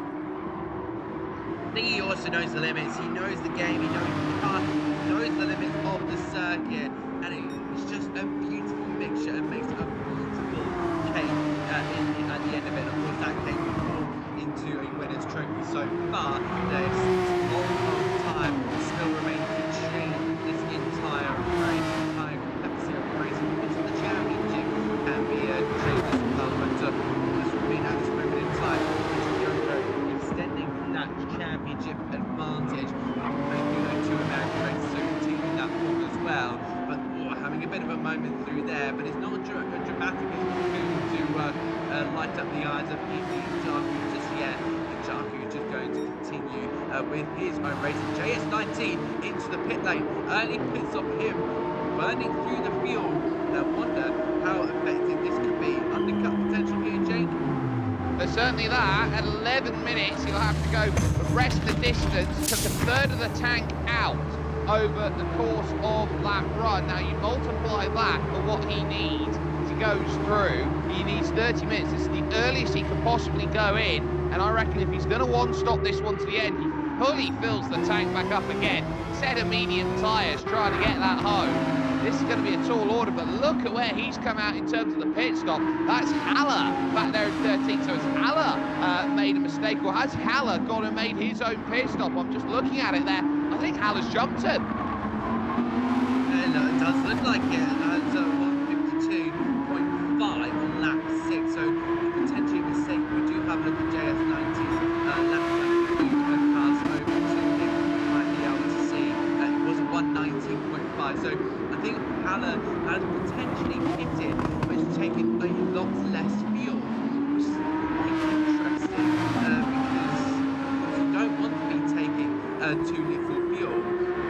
I think he also knows the limits, he knows the game, he knows the car, he knows the limits of the circuit, and it's just a beautiful mixture and makes a beautiful cake at the end of it. Of course, that cake will fall into a winner's trophy so far. There's a long time still remaining to change this entire race, entire complexity of the race, because the championship can be changed as well, but this will be at this moment in time. Extending that championship advantage, making those 2 American races, so continuing that forward as well. But having a bit of a moment through there, but it's not dramatic to light up the eyes of Jaku just yet. Jaku is just going to continue with his own race. JS19 into the pit lane, early pits of him burning through the fuel. I wonder how effective this could be. Undercut potential here, Jake. But certainly that, at 11 minutes, he'll have to go the rest of the distance, took a third of the tank out over the course of that run. Now you multiply that for what he needs as he goes through. He needs 30 minutes. This is the earliest he could possibly go in, and I reckon if he's going to one-stop this one to the end, he fully fills the tank back up again, set of medium tyres, trying to get that home. This is going to be a tall order, but look at where he's come out in terms of the pit stop. That's Haller back there in 13th. So has Haller made a mistake, or has Haller gone and made his own pit stop? I'm just looking at it there. I think Haller's jumped him. It does look like it. That's 152.5 on lap 6. So potentially a mistake. We do have a look at JS19 lap cars over to him. You might be able to see it was 119.5. So I think Haller has potentially hit it, but it's taken a lot less fuel, which is quite interesting because you don't want to be taking too little fuel,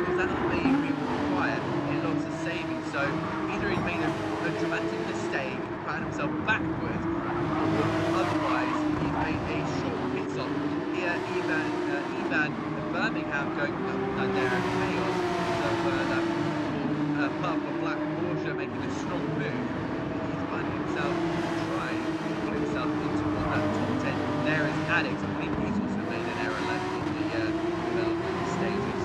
because that may require a lot of savings. So either he made a dramatic mistake, found himself backwards, or otherwise he's made a short pit stop. Here, Ivan Birmingham going up there in chaos. So purple black Porsche making a strong move. He's finding himself trying to put himself into that top 10. There is Alex. I think he's also made an error left in the development stages.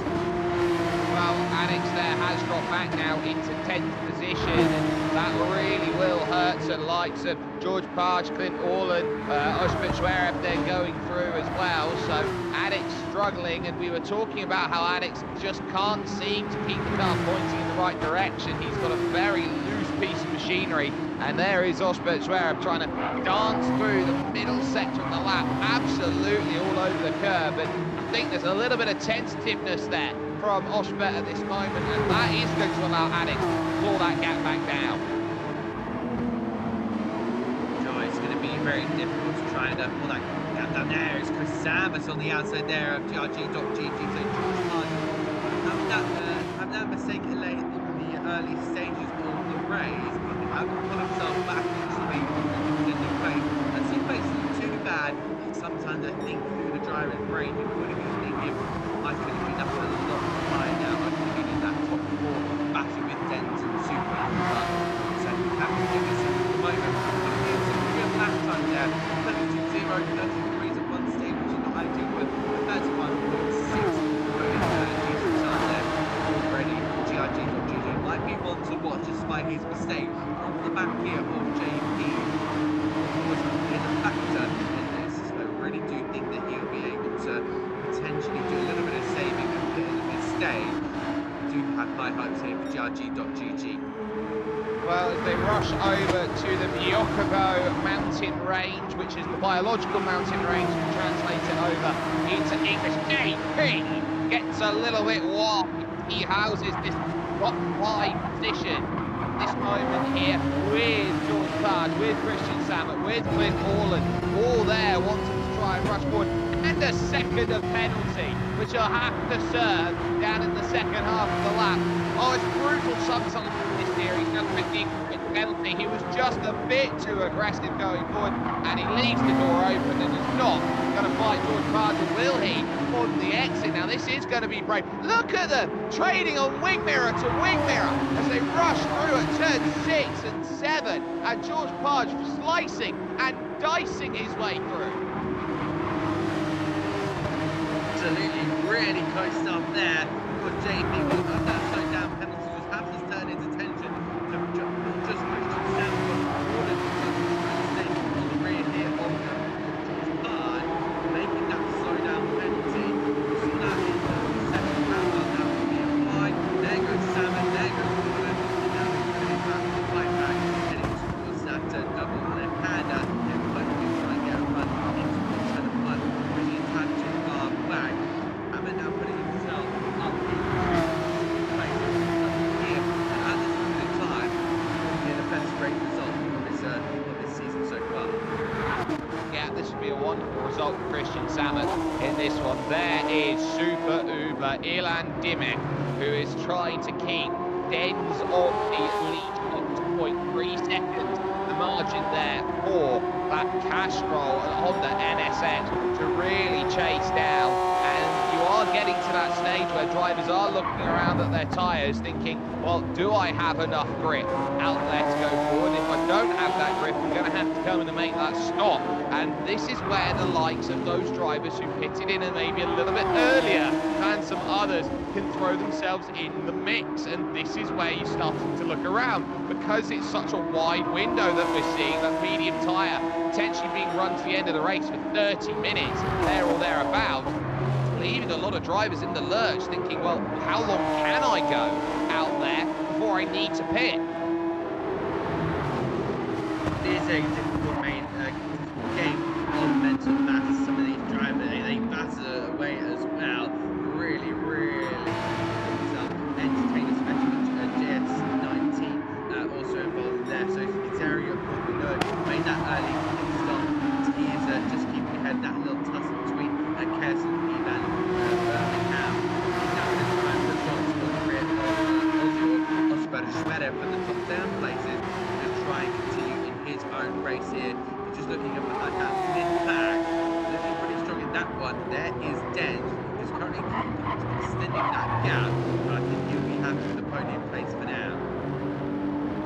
Well, Alex there has dropped back now into 10th position, and that really will hurt the likes of George Parch, Clint Orland, Osman Zverev they're going through as well. So Alex struggling, and we were talking about how Alex just can't seem to keep the car pointing in the right direction. He's got a very loose piece of machinery, and there is Osman Zverev trying to dance through the middle sector of the lap, absolutely all over the curb. And I think there's a little bit of tentativeness there from Osbert at this moment, and that is going to allow Alex claw that gap back down. Sure, it's going to be very difficult to try and pull that gap down. There is Chris Samus on the outside there of GRG.GG. So George Hart having that mistake late in the early stages of the race, having to pull himself back into the place. And see, basically too bad. Sometimes I think through the driver's brain, you could have been thinking, I could have been up a lot higher now. I could have been in that top 4 battle with Dens and Super. So you have to give this at the moment. It's a real lap time there. 32.0, 33 at one stage, which is not ideal, but 31.6 decent time there already. GRG.GG might be one to watch despite his mistake. On the back here of JP was in a factor in this, so I really do think that he'll be able to potentially do a little bit of saving and pit in the mid-stage. I do have high hopes here for GRG.GG. Well, as they rush over to the Myokobo mountain range, which is the biological mountain range, and translate it over into English. JP gets a little bit warm. He houses this top 5 position this moment here with George Page, with Christian Samet, with Clint Orland, all there wanting to try and rush forward. And a second of penalty, which he'll have to serve down in the second half of the lap. Oh, it's brutal sometimes in this series. Now, with the penalty, he was just a bit too aggressive going forward, and he leaves the door open and is not going to fight George Parton, will he, on the exit? Now, this is going to be brave. Look at them trading on wing mirror to wing mirror as they rush through at turn 6 and 7, and George Page slicing and dicing his way through. Absolutely, really close stuff there. Because JP will have that slowdown penalty, just have to turn his attention to just Christian Samuel, but order to stay on the rear here of George Hard, making that slowdown penalty. We saw that in the second round, now will be applied. There goes Salmon, there goes Order, and now he's going to be back to the right back, heading towards that double left-hander. And hopefully try and get a run into the turn of one, bringing it back too far back. Hammond now putting himself up in place here, and at this moment in time, get the best great result of this season so far. Yeah, this would be a wonderful result for Christian Samet in this one. There is Super Uber Ilan Dimek, who is trying to keep Dens on the lead of 2.3 seconds. The margin there for that Castrol and Honda NSX to really chase down. And you are getting to that stage where drivers are looking around at their tyres thinking, well, do I have enough grip out there to go forward? If I don't have that grip, I'm going to have to come in and make that stop. And this is where the likes of those drivers who pitted in and maybe a little bit earlier than some others can throw themselves in the mix. And this is where you're starting to look around, because it's such a wide window that we're seeing, that medium tyre potentially being run to the end of the race for 30 minutes, there or thereabouts, leaving a lot of drivers in the lurch thinking, well, how long can I go out there before I need to pit? It is a difficult game of mental maths. Some of these drivers, they batter away as well. Really, entertaining, especially with JS19 also involved there. So Itaria made that early stop. He's just keeping ahead, that little tussle between Kersen and Birmingham. He's now going to try and push on to the rear of Oscar Schweder from the top down places and try and continue in his own race here. He's just looking up at that mid-pack, looking pretty strong in that one. There is Denge, who's currently extending that gap, but I think he'll be happy with the podium place for now.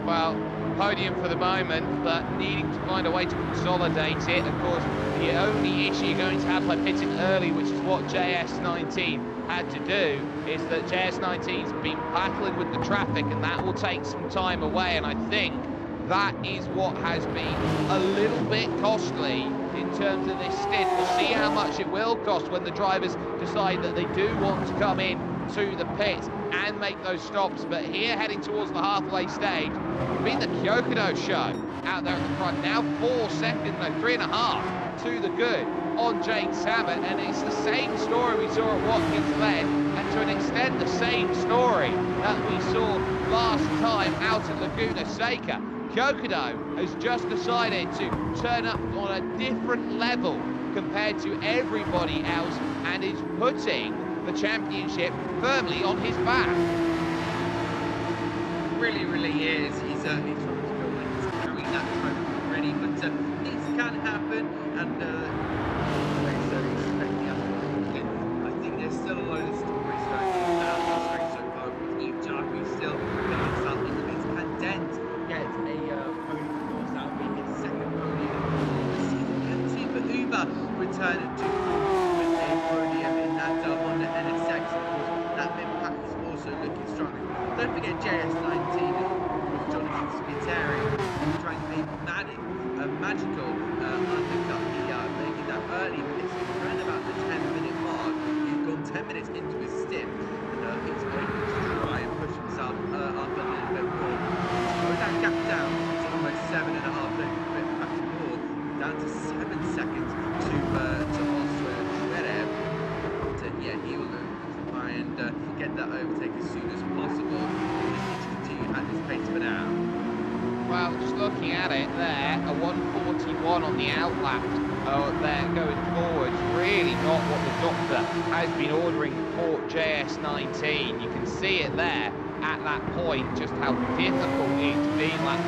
Well, podium for the moment, but needing to find a way to consolidate it. Of course, the only issue you're going to have by pitting early, which is what JS19 had to do, is that JS19's been battling with the traffic, and that will take some time away. And I think that is what has been a little bit costly in terms of this stint. We'll see how much it will cost when the drivers decide that they do want to come in to the pits and make those stops. But here, heading towards the halfway stage, it's been the Kyokudo show out there at the front. Now 4 seconds, no, 3.5 to the good on Jake Sabat, and it's the same story we saw at Watkins Glen, and to an extent the same story that we saw last time out at Laguna Seca. Kyokudo has just decided to turn up on a different level compared to everybody else and is putting the championship firmly on his back. Really is. He's trying to feel like he's carrying that trophy already, but things can happen, and I think there's still a load of stories going on this race so far, with Eve Jarku still getting himself into this, and Dent gets a podium, of course. That will be his second podium of the season. And team for Uber return to with a podium in that Honda NSX. Of course, that mid-pack is also looking strong. Don't forget JS19 with Jonathan Spiteri trying to make magical undercut here, making that early, but it's around about the 10-minute mark. He's gone 10 minutes into his stint, and he's going to try and push himself up a little bit more. Slow that gap down to almost 7.5, perhaps more, down to 7 seconds to Oscar Zverev. Yeah, he will try and get that overtake as soon as possible. He just needs to continue at this pace for now. Well, just looking at it there, a 141 on the outlap there going forward. Really not what the doctor has been ordering for JS19. You can see it there at that point, just how difficult it's been. Lap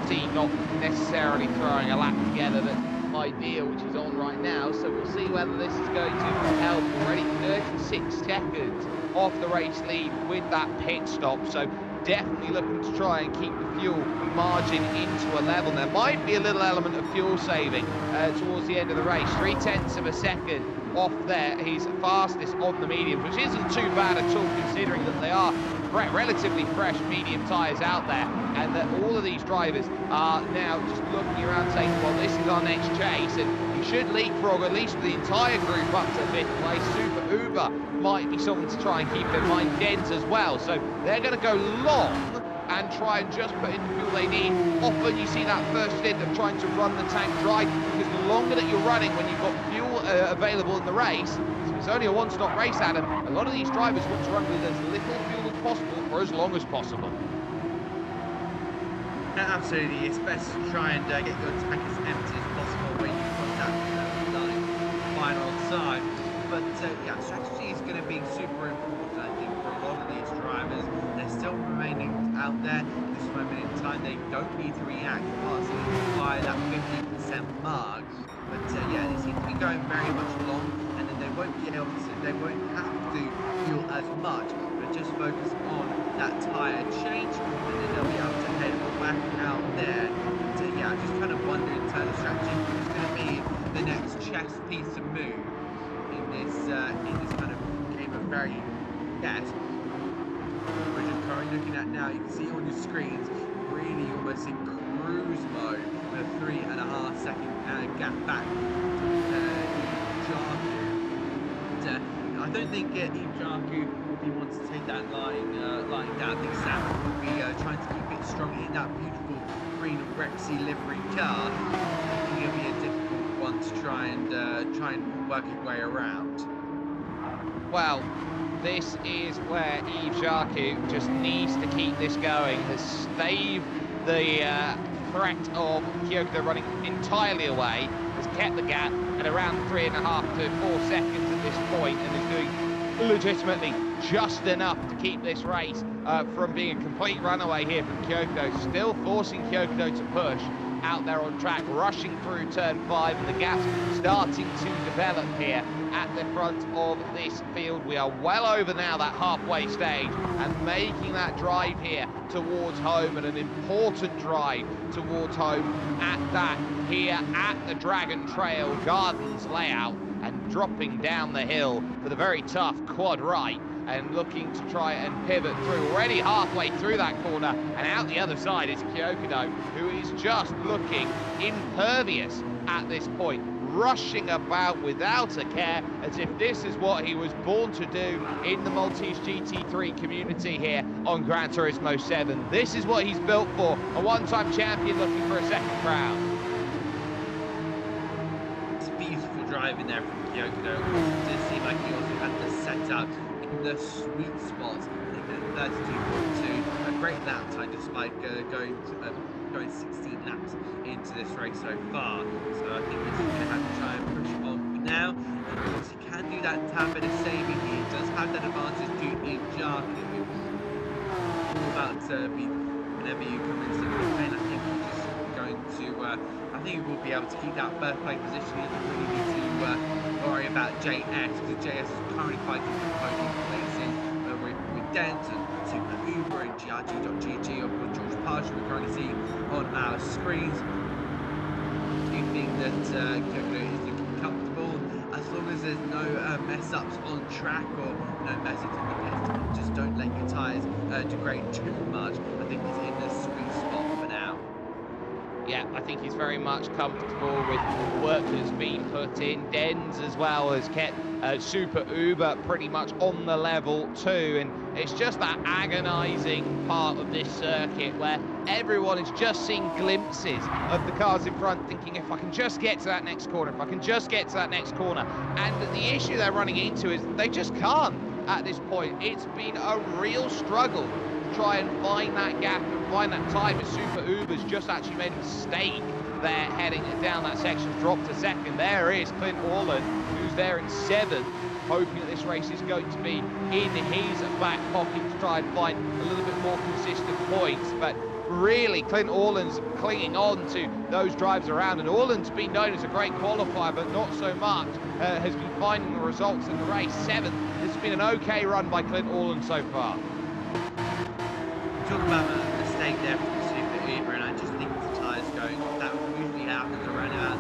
13, not necessarily throwing a lap together that's ideal, which is on right now. So we'll see whether this is going to help. Already 36 seconds off the race lead with that pit stop. So definitely looking to try and keep the fuel margin into a level. There might be a little element of fuel saving towards the end of the race. 0.3 of a second off there. He's fastest on the mediums, which isn't too bad at all, considering that they are relatively fresh medium tyres out there, and that all of these drivers are now just looking around saying, well, this is our next chase, and you should leapfrog at least the entire group up to 5th place. Super Uber might be something to try and keep in mind. Dent as well. So they're going to go long and try and just put in the fuel they need. Often you see that first stint of trying to run the tank dry, because the longer that you're running when you've got fuel available in the race, it's only a one-stop race, Adam. A lot of these drivers want to run with as little fuel as possible for as long as possible. Yeah, absolutely. It's best to try and get your tank as empty as possible when you've got that final side. But yeah, strategy is going to be super important, I think, for a lot of these drivers. They're still remaining out there at this moment in time. They don't need to react fast by that 50% mark. But yeah, they seem to be going very much long, and then they won't be able to, they won't have to fuel as much, but just focus on that tyre change, and then they'll be able to head back out there. But yeah, just kind of wonder in terms of strategy who's going to be the next chess piece to move in this kind of game of very yes. We're just currently looking at now. You can see on your screens, really almost in cruise mode with a 3.5 second gap back. I don't think Eve Jarku will be wanting to take that line down. I think Sam will be trying to keep it strong in that beautiful green Rexy livery car. I think it'll be a difficult one to try and work his way around. Well, this is where Eve Jarku just needs to keep this going, has staved the threat of Kyokudo running entirely away, has kept the gap at around 3.5 to 4 seconds at this point, and is doing legitimately just enough to keep this race from being a complete runaway here from Kyokudo, still forcing Kyokudo to push out there on track, rushing through turn 5, and the gap's starting to develop here at the front of this field. We are well over now that halfway stage and making that drive here towards home, and an important drive towards home at that here at the Dragon Trail Gardens layout, and dropping down the hill for the very tough quad right, and looking to try and pivot through. Already halfway through that corner, and out the other side is Kyokudo, who is just looking impervious at this point. rushing about without a care, as if this is what he was born to do in the Maltese GT3 community here on Gran Turismo 7. This is what he's built for, a one-time champion looking for a second crown. It's beautiful driving there from Kyoto. It does seem like he also had the setup in the sweet spot. I think at 32.2, a great lap time despite going 16 laps into this race so far. So I think this is going to have to try and push on for now. And of course, he can do that tad bit of saving. He does have that advantage due in JACAP. All about whenever you come into the lane, I think he's just going to. I think he will be able to keep that first place position. He doesn't really need to worry about JS, because JS is currently fighting for podium places with Denton, Super Uber, and GRG.GG, or George Parshall we're currently seeing on our screens. Do you think that Kyoto is looking comfortable? As long as there's no mess ups on track or no mess ups in the pit, just don't let your tyres degrade too much. I think he's in the sweet spot for now. Yeah, I think he's very much comfortable with the work that's been put in. Dens as well has kept Super Uber pretty much on the level too, and it's just that agonising part of this circuit where everyone is just seeing glimpses of the cars in front, thinking if I can just get to that next corner, if I can just get to that next corner. And the issue they're running into is they just can't at this point. It's been a real struggle to try and find that gap and find that time, as Super Uber's just actually made a mistake there heading down that section, dropped to second. There is Clint Orland, who's there in 7th, hoping that this race is going to be in his back pocket to try and find a little bit more consistent points. But really, Clint Orland's clinging on to those drives around, and Orland's been known as a great qualifier, but not so much, has been finding the results in the race. 7th, this has been an okay run by Clint Orland so far. Talk about a mistake there from the Super Uber, and I just think the tyres going, that usually happens around about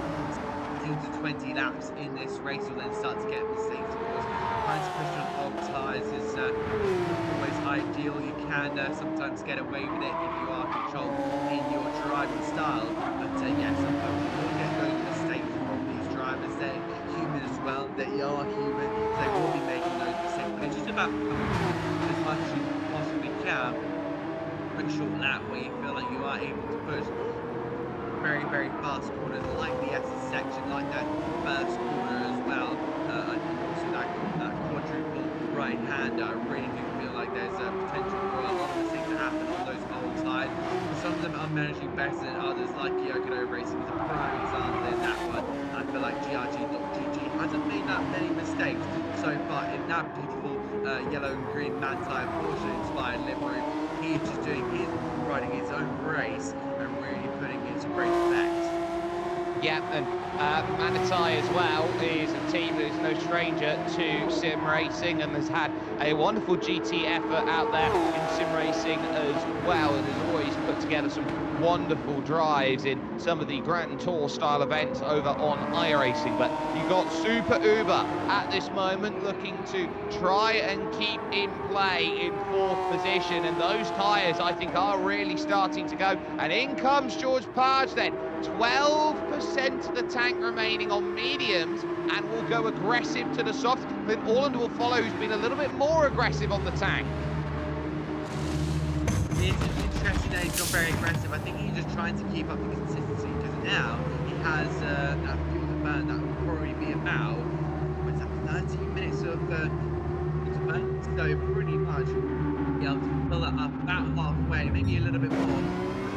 15 to 20 laps in this race. You'll then start to get mistakes, of course. Trying to push on old tyres is always ideal. You can sometimes get away with it if you are controlled in your driving style, but yeah, sometimes you will get those mistakes from these drivers. They're human as well, they are human, so they will be making those mistakes, but it's just about as much as you possibly can. Quick short lap where you feel like you are able to push very, very fast corners like the S section, like that first corner as well, and also that quadruple right hander. I really do feel like there's a potential for a lot of mistakes to happen on those old sides. Some of them are managing better than others, like Kyoto Racing is a prime example in that one. I feel like GRG.GG hasn't made that many mistakes so far in that beautiful yellow and green Manti Porsche inspired livery. He's just riding his own race and really putting it to great effect. Yeah, and Manti as well is a team that is no stranger to sim racing and has had a wonderful GT effort out there in sim racing as well, and has always put together some wonderful drives in some of the Grand Tour style events over on iRacing. But you've got Super Uber at this moment looking to try and keep in play in 4th position, and those tyres I think are really starting to go. And in comes George Parge then, 12% of the tank remaining on mediums, and will go aggressive to the soft. Clint Orland will follow, who's been a little bit more aggressive on the tank. It's interesting that he's not very aggressive. I think he's just trying to keep up the consistency, because now he has that fuel to burn that will probably be about, what's that, 30 minutes of fuel to burn. So pretty much be able to fill that up about halfway, maybe a little bit more.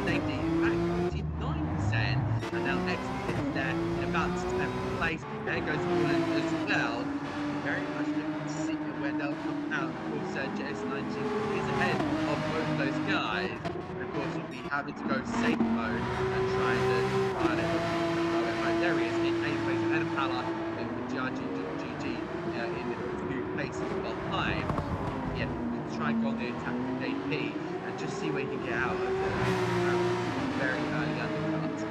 Safety back 49%, and they'll exit there in about 7th place. There goes Orland as well. Very much looking to see when they'll come out. Of course, JS19 is ahead of both of those guys. And of course, we'll be having to go safe mode and try and try it. There he is in 8th place ahead of Pala with GRG.GG in 2 places behind. Yeah, we'll try and go on the attack with JP and just see where he can get out of the very early undercut.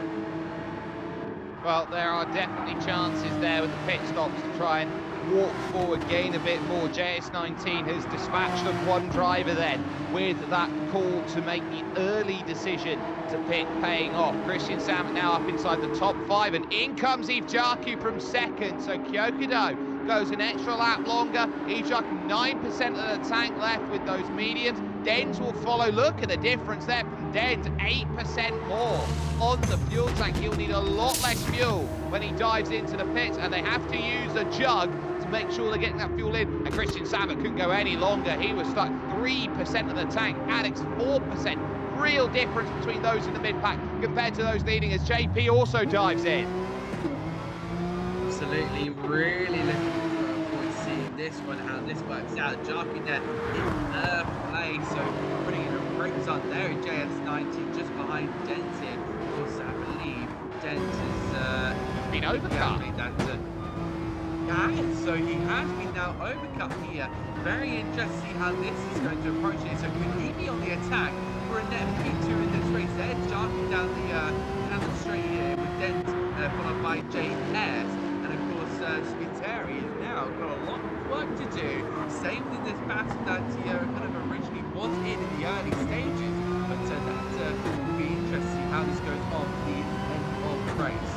Well, there are definitely chances there with the pit stops to try and walk forward, gain a bit more. JS19 has dispatched of one driver then with that call to make the early decision to pit paying off. Christian Salmon now up inside the top 5, and in comes Yves Jarcu from second. So Kyokudo goes an extra lap longer. Yves Jarcu 9% of the tank left with those mediums. Dens will follow. Look at the difference there from Dens, 8% more on the fuel tank. He'll need a lot less fuel when he dives into the pits, and they have to use a jug to make sure they're getting that fuel in. And Christian Salmon couldn't go any longer. He was stuck 3% of the tank. Alex 4%. Real difference between those in the mid-pack compared to those leading as JP also dives in. Absolutely, really looking forward to seeing this one, how this works out. Jarky there in third place, so putting in a brakes on there in JS19 just behind Dent here. Of course, I believe Dent has been overcut. So he has been now overcut here. Very interesting to see how this is going to approach it. So could he be on the attack for a net P2 in this race? There, Jarky down the straight here with Dent, followed by JS. And of course, Spiteri has now got a lot of work to do. Same in this battle that he kind of originally was in the early stages. But that will be interesting to see how this goes on the end of the race.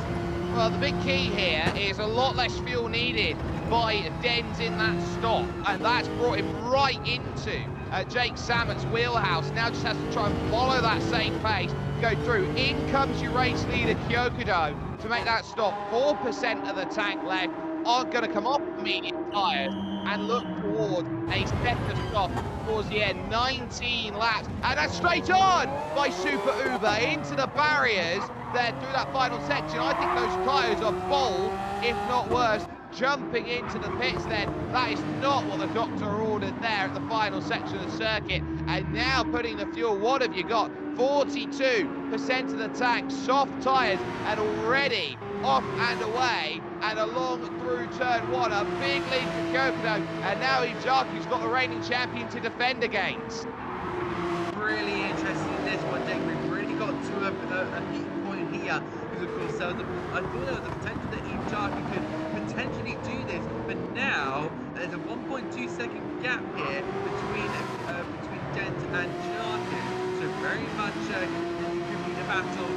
Well, the big key here is a lot less fuel needed by Dens in that stop, and that's brought him right into Jake Sammett's wheelhouse. Now just has to try and follow that same pace, go through. In comes your race leader, Kyokudo, to make that stop. 4% of the tank left, are going to come off the medium tyres and look towards a second stop towards the end. 19 laps, and that's straight on by Super Uber into the barriers there through that final section. I think those tyres are bold, if not worse, jumping into the pits then. That is not what the doctor ordered there at the final section of the circuit. And now putting the fuel, what have you got? 42% of the tank, soft tyres, and already off and away and along through turn 1. A big lead for Kyokudo, and now Yves Jarcu's got the reigning champion to defend against. Really interesting in this one, Jake. We've really got to a heat point here, because of course I thought there was a potential that Yves Jarcu could potentially do this, but now there's a 1.2 second gap here between Dent and Jarcu, so very much it could be the battle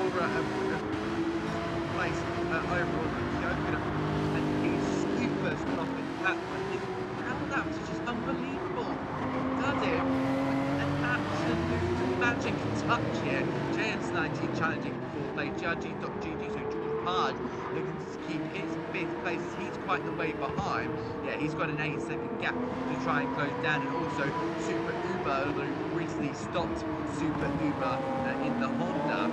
for place overall for Kyokudo, and he's super off in that one. His round up is just unbelievable. Does it? An absolute magic touch here. JS19 challenging for play. GT3, so George Pard looking to keep his fifth place. He's quite the way behind. Yeah, he's got an 8-second gap to try and close down, and also Super Uber, who recently stopped Super Uber in the Honda,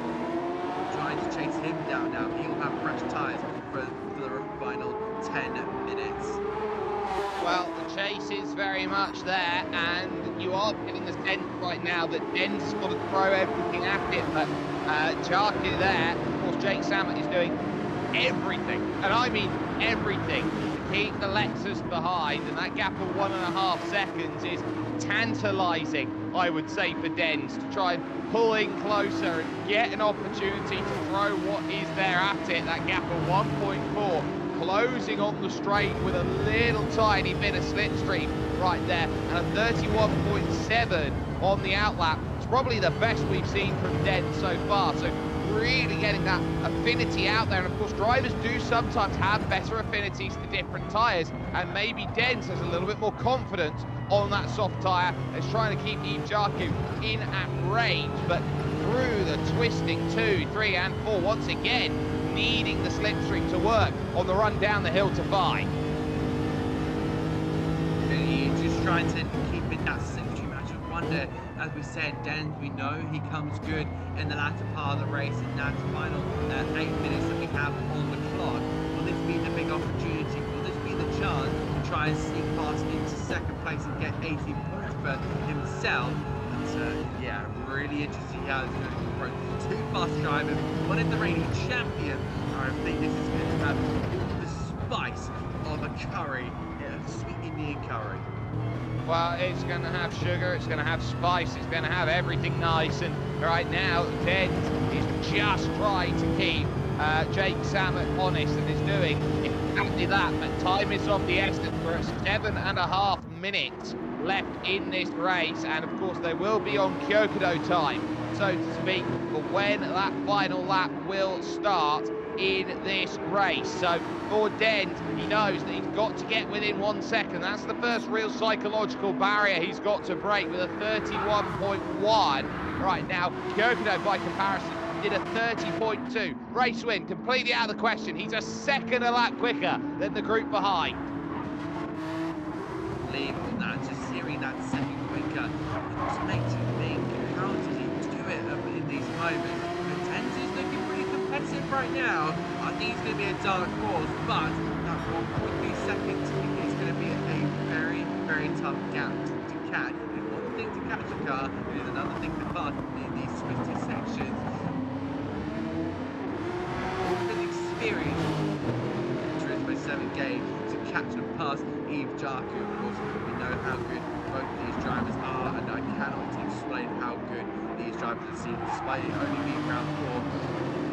trying to chase him down now. He'll have fresh tyres for the final 10 minutes. Well, the chase is very much there, and you are getting the sense right now that Dens has got to throw everything at it, but Jarcu there, of course Jake Samet is doing everything, and I mean everything, to keep the Lexus behind, and that gap of 1.5 seconds is tantalising, I would say, for Dens to try and pull in closer and get an opportunity to throw what is there at it. That gap of 1.4, closing on the straight with a little tiny bit of slipstream right there, and a 31.7 on the outlap. It's probably the best we've seen from Dens so far, so really getting that affinity out there. And of course, drivers do sometimes have better affinities to different tyres, and maybe Dens has a little bit more confidence on that soft tyre, is trying to keep Yves Jarcu in at range, but through the twisting 2, 3 and 4, once again needing the slipstream to work on the run down the hill to 5. Really just trying to keep in that slipstream. I just wonder, as we said, Dens, we know he comes good in the latter part of the race, and that's the final 8 minutes that we have on the clock. Will this be the big opportunity? Will this be the chance to try and sneak past into second place and get 18 points for himself? But yeah, really interesting how it's going to approach. Two fast drivers, one is the reigning champion. I think this is going to have the spice of a curry, sweet Indian curry. Well, it's going to have sugar, it's going to have spice, it's going to have everything nice, and right now Dens is just trying to keep Jake Samet honest, and is doing exactly that, but time is of the essence. We're at 7.5 minutes left in this race, and of course they will be on Kyokudo time, so to speak, for when that final lap will start in this race. So for Dent, he knows that he's got to get within 1 second. That's the first real psychological barrier he's got to break with a 31.1. Right now, Kyokudo by comparison did a 30.2. Race win, completely out of the question. He's a second a lap quicker than the group behind. Unbelievable that, just hearing that second quicker, just makes you think, how did he do it in these moments? The Dent is looking pretty competitive right now. I think it's going to be a dark horse, but that 1.3 seconds is going to be a very, very tough gap to catch. It's one thing to catch a car, it is another thing to pass in these twisted sections. All the experience, Turismo 7 game to catch and pass Eve Jarku. Of course, we know how good both these drivers are, and I cannot explain how good these drivers have seen, despite it only being round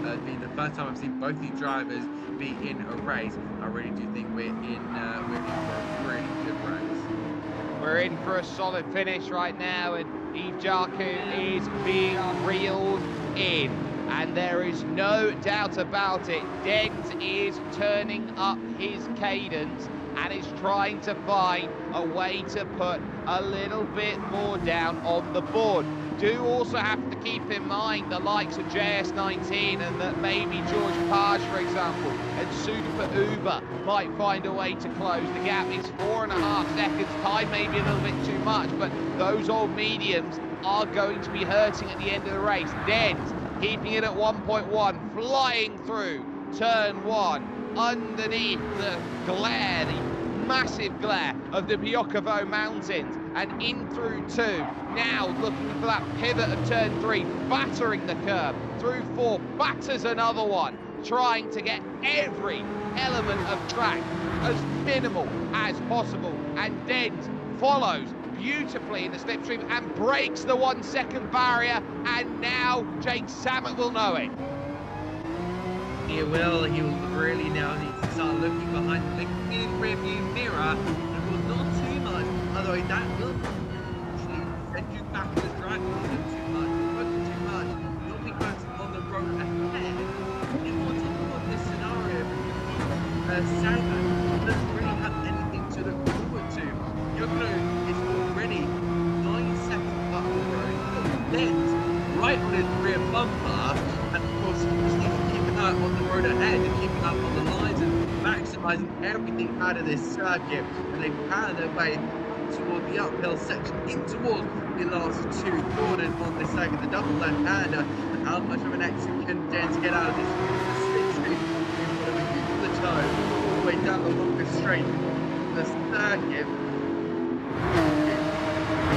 4. Being the first time I've seen both these drivers be in a race. I really do think we're in for a really good race. We're in for a solid finish right now, and Eve Jarku is being reeled in. And there is no doubt about it, Dent is turning up his cadence and is trying to find a way to put a little bit more down on the board. Do also have to keep in mind the likes of JS19 and that maybe George Page, for example, and Super Uber might find a way to close. The gap is 4.5 seconds. Time may be a little bit too much, but those old mediums are going to be hurting at the end of the race. Dent keeping it at 1.1, flying through turn 1, underneath the glare, the massive glare of the Biokovo Mountains, and in through 2. Now looking for that pivot of turn 3, battering the curb. Through 4, batters another one, trying to get every element of track as minimal as possible. And Dent follows beautifully in the slipstream and breaks the 1 second barrier, and now Jake Samet will know it. He will really now need to start looking behind, looking in his rearview mirror, and will not too much, otherwise that will actually send you back to the drive. Too much, looking back on the road ahead. In order to put this scenario, Samet doesn't really have anything to look forward to. Yoko is already 9 seconds up the road, Dent right on his rear bumper, and of course he just needs to keep an eye on the road ahead and keeping up on the lines and maximising everything out of this circuit, and they power their way toward the uphill section in towards the last 2 corners on this circuit, the double left-hander. And how much of an exit can Dent get out of this slipstream? He's going to be the toe all the way down the longest straight in the circuit.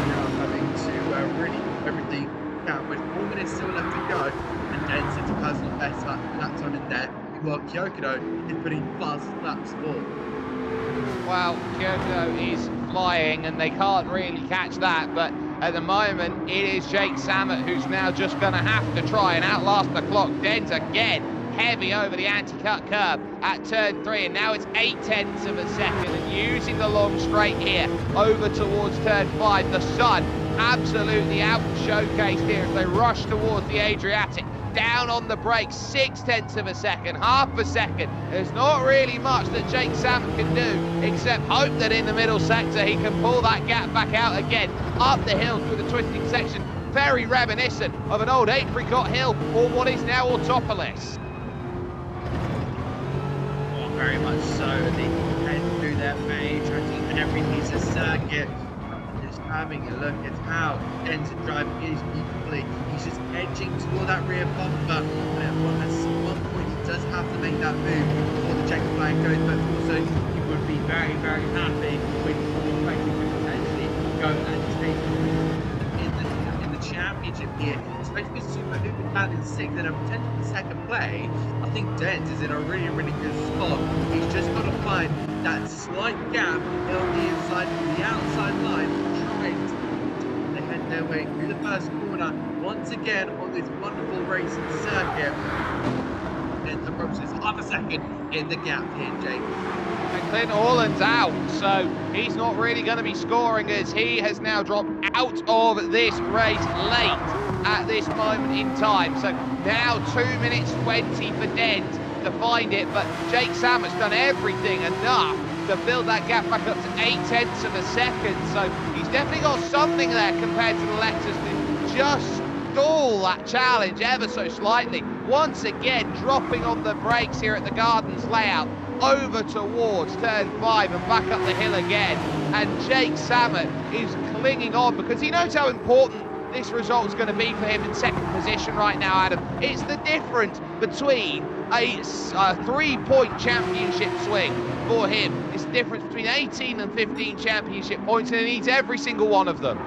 Now having to really do everything down with 4 minutes still left to go, and Dent sets a personal best lap time in there, while Kyokudo is putting fast laps forward. Well, Kyokudo is flying and they can't really catch that, but at the moment it is Jake Samet who's now just going to have to try and outlast the clock. Dent again heavy over the anti-cut curb at turn 3, and now it's 0.8 of a second, and using the long straight here over towards turn 5. The sun absolutely out showcased here as they rush towards the Adriatic. Down on the brakes, 0.6 of a second, half a second. There's not really much that Jake Samet can do except hope that in the middle sector he can pull that gap back out again, up the hill through the twisting section. Very reminiscent of an old apricot hill or what is now Autopolis. Oh, very much so. They head through their main, tracking every piece of circuit. Just having a look at how Dent's driving is beautifully. He's just edging toward that rear bumper, and at one point he does have to make that move before the checker flag goes, but also he would be very, very happy with the he could potentially go and take in the championship here, especially with Super Uber down in 6th and a potential second place. I think Dent is in a really, really good spot. He's just got to find that slight gap on the inside, the outside line, trying to head their way through the first corner once again on this wonderful racing circuit. and approaches half a second in the gap here, Jake. And Clint Orland's out, so he's not really going to be scoring as he has now dropped out of this race late at this moment in time. So now 2 minutes 20 for Dent to find it, but Jake Sammett's done everything enough to build that gap back up to 0.8 of a second. So he's definitely got something there compared to the Lexus to just stall that challenge ever so slightly. Once again, dropping on the brakes here at the Gardens layout, over towards turn 5 and back up the hill again. And Jake Sammet is clinging on because he knows how important this result is going to be for him in second position right now, Adam. It's the difference between a 3-point championship swing for him. It's the difference between 18 and 15 championship points, and he needs every single one of them.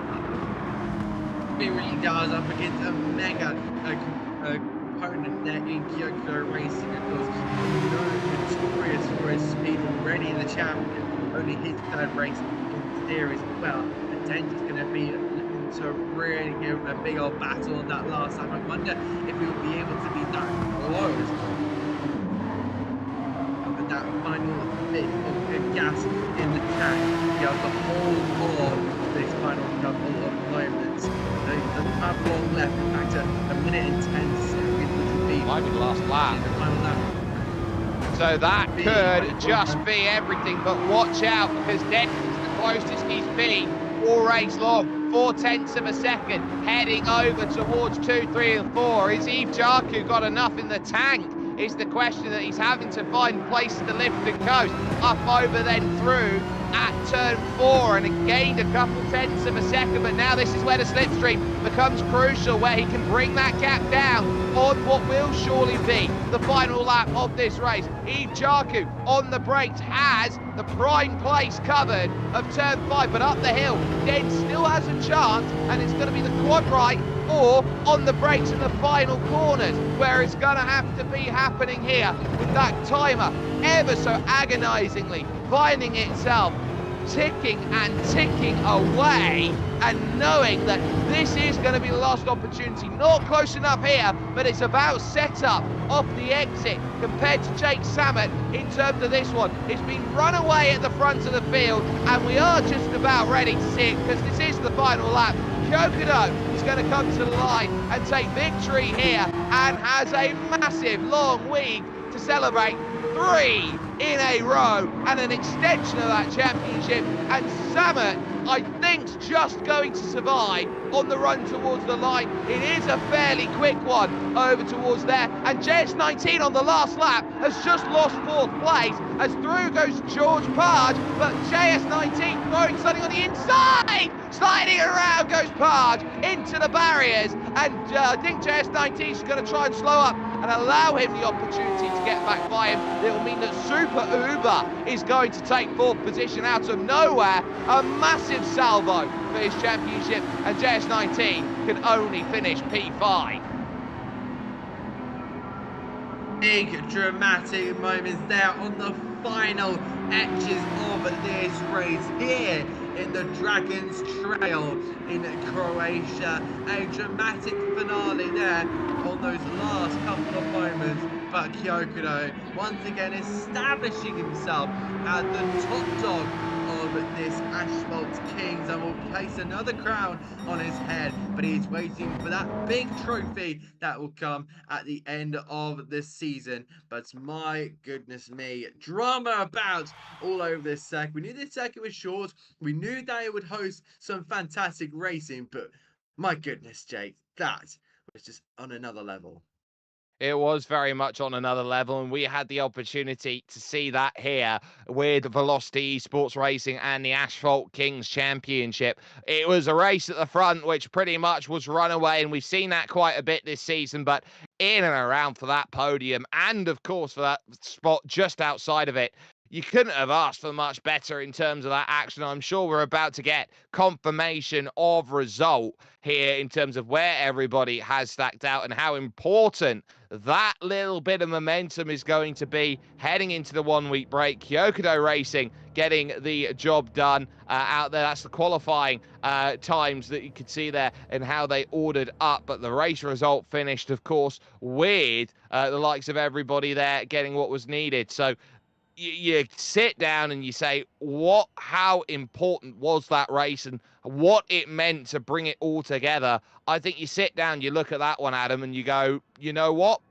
He really does, up against a mega opponent there in Kyoko Racing, of course. Notorious for his speed already in the champion, only his third race in series as well. And Dent is going to be looking to really give him a big old battle on that last time. I wonder if he will be able to be that close. But that final bit of gas in the tank, you have the whole of this final couple of moments. They don't have long left, in fact, a minute and 10 seconds, which would be Might be the last lap. the final lap. So that could just be everything, but watch out because Dent is the closest he's been all race long. 0.4 of a second, heading over towards 2, 3 and 4. Is Yves Jarku got enough in the tank? Is the question that he's having to find places to lift and coast. Up over then through at turn 4 and gained a couple tenths of a second, but now this is where the slipstream becomes crucial, where he can bring that gap down on what will surely be the final lap of this race. Yves Jarku on the brakes has the prime place covered of turn 5, but up the hill, Dent still has a chance, and it's going to be the quad right or on the brakes in the final corners, where it's going to have to be happening here with that timer ever so agonizingly finding itself ticking and ticking away, and knowing that this is going to be the last opportunity. Not close enough here, but it's about setup off the exit compared to Jake Sammet in terms of this one. It's been run away at the front of the field, and we are just about ready to see it because this is the final lap. Kyokudo is going to come to the line and take victory here, and has a massive long week to celebrate. 3 in a row and an extension of that championship, and Sammet, I think, is just going to survive on the run towards the line. It is a fairly quick one over towards there, and JS19 on the last lap has just lost 4th place as through goes George Page, but JS19 throwing something on the inside, sliding around goes Page into the barriers, and I think JS19 is going to try and slow up and allow him the opportunity to get back by him. It will mean that Super Uber is going to take 4th position out of nowhere. A massive salvo for his championship, and JS19 can only finish P5. Big dramatic moments there on the final etches of this race here in the Dragon's Trail in Croatia. A dramatic finale there on those last couple of moments, but Kyokudo once again establishing himself as the top dog of this Asphalt Kings, and will place another crown on his head, but he's waiting for that big trophy that will come at the end of the season. But my goodness me, drama about all over this circuit. We knew this circuit was short, we knew that it would host some fantastic racing, but my goodness, Jake, that was just on another level. It was very much on another level, and we had the opportunity to see that here with Velocity Esports Racing and the Asphalt Kings Championship. It was a race at the front which pretty much was run away, and we've seen that quite a bit this season, but in and around for that podium, and of course for that spot just outside of it, you couldn't have asked for much better in terms of that action. I'm sure we're about to get confirmation of result here in terms of where everybody has stacked out and how important that little bit of momentum is going to be heading into the 1 week break. Kyokudo Racing getting the job done out there. That's the qualifying times that you could see there and how they ordered up. But the race result finished, of course, with the likes of everybody there getting what was needed. So you sit down and you say, how important was that race and what it meant to bring it all together. I think you sit down, you look at that one, Adam, and you go, you know what?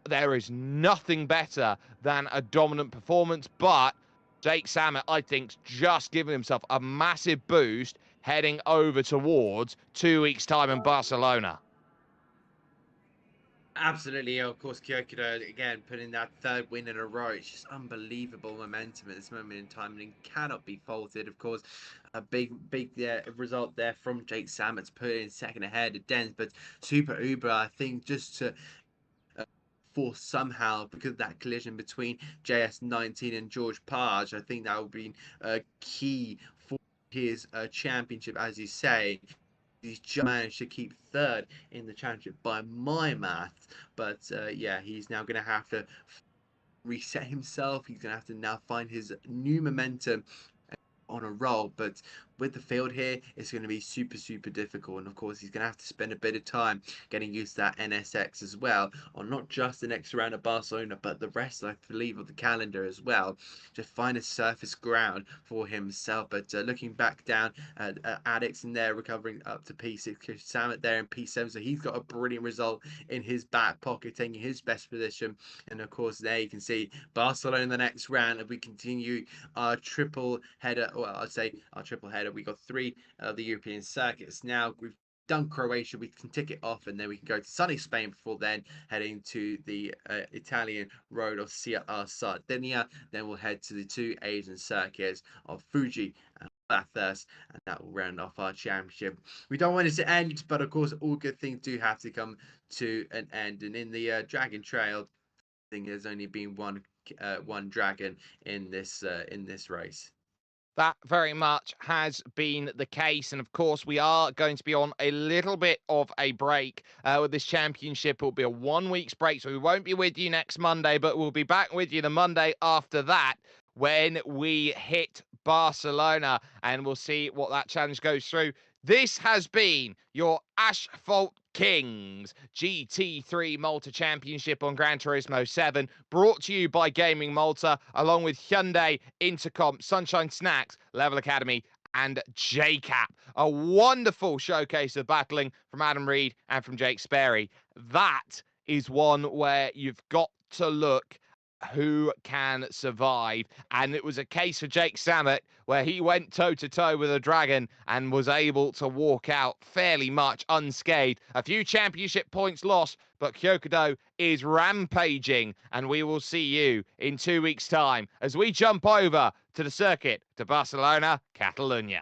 There is nothing better than a dominant performance, but Jake Samet, I think, just giving himself a massive boost heading over towards 2 weeks' time in Barcelona. Absolutely, of course, Kyokudo again putting that third win in a row. It's just unbelievable momentum at this moment in time, and it cannot be faulted. Of course, a big result there from Jake Samet to put in second ahead of Dens, but Super Uber, I think, just to force somehow, because of that collision between JS19 and George Page, I think that would be key for his championship, as you say. He's just managed to keep third in the championship by my math, but yeah, he's now going to have to reset himself. He's going to have to now find his new momentum on a roll, but with the field here, it's going to be super difficult, and of course he's going to have to spend a bit of time getting used to that NSX as well, on not just the next round of Barcelona, but the rest, I believe, of the calendar as well. Just find a surface ground for himself. But looking back down at Addicts in there, recovering up to P6, Samet there in P7, so he's got a brilliant result in his back pocket, taking his best position. And of course there you can see Barcelona in the next round, and we continue our triple header. Well, I'd say our triple header. We got 3 of the European circuits. Now we've done Croatia, we can tick it off, and then we can go to sunny Spain before then heading to the Italian road of Sardinia. Then we'll head to the 2 Asian circuits of Fuji and Bathurst, and that will round off our championship. We don't want it to end, but of course all good things do have to come to an end. And in the Dragon Trail, I think there's only been one dragon in this race. That very much has been the case. And of course, we are going to be on a little bit of a break with this championship. It will be a 1 week's break. So we won't be with you next Monday, but we'll be back with you the Monday after that when we hit Barcelona, and we'll see what that challenge goes through. This has been your Asphalt Kings GT3 Malta Championship on Gran Turismo 7, brought to you by GamingMalta, along with Hyundai, Intercomp, Sunshine Snacks, Level Academy, and JACAP. A wonderful showcase of battling from Adam Reed and from Jake Sperry. That is one where you've got to look who can survive. And it was a case for Jake Samet where he went toe-to-toe with a dragon and was able to walk out fairly much unscathed. A few championship points lost, but Kyokudo is rampaging, and we will see you in 2 weeks' time as we jump over to the circuit to Barcelona, Catalunya.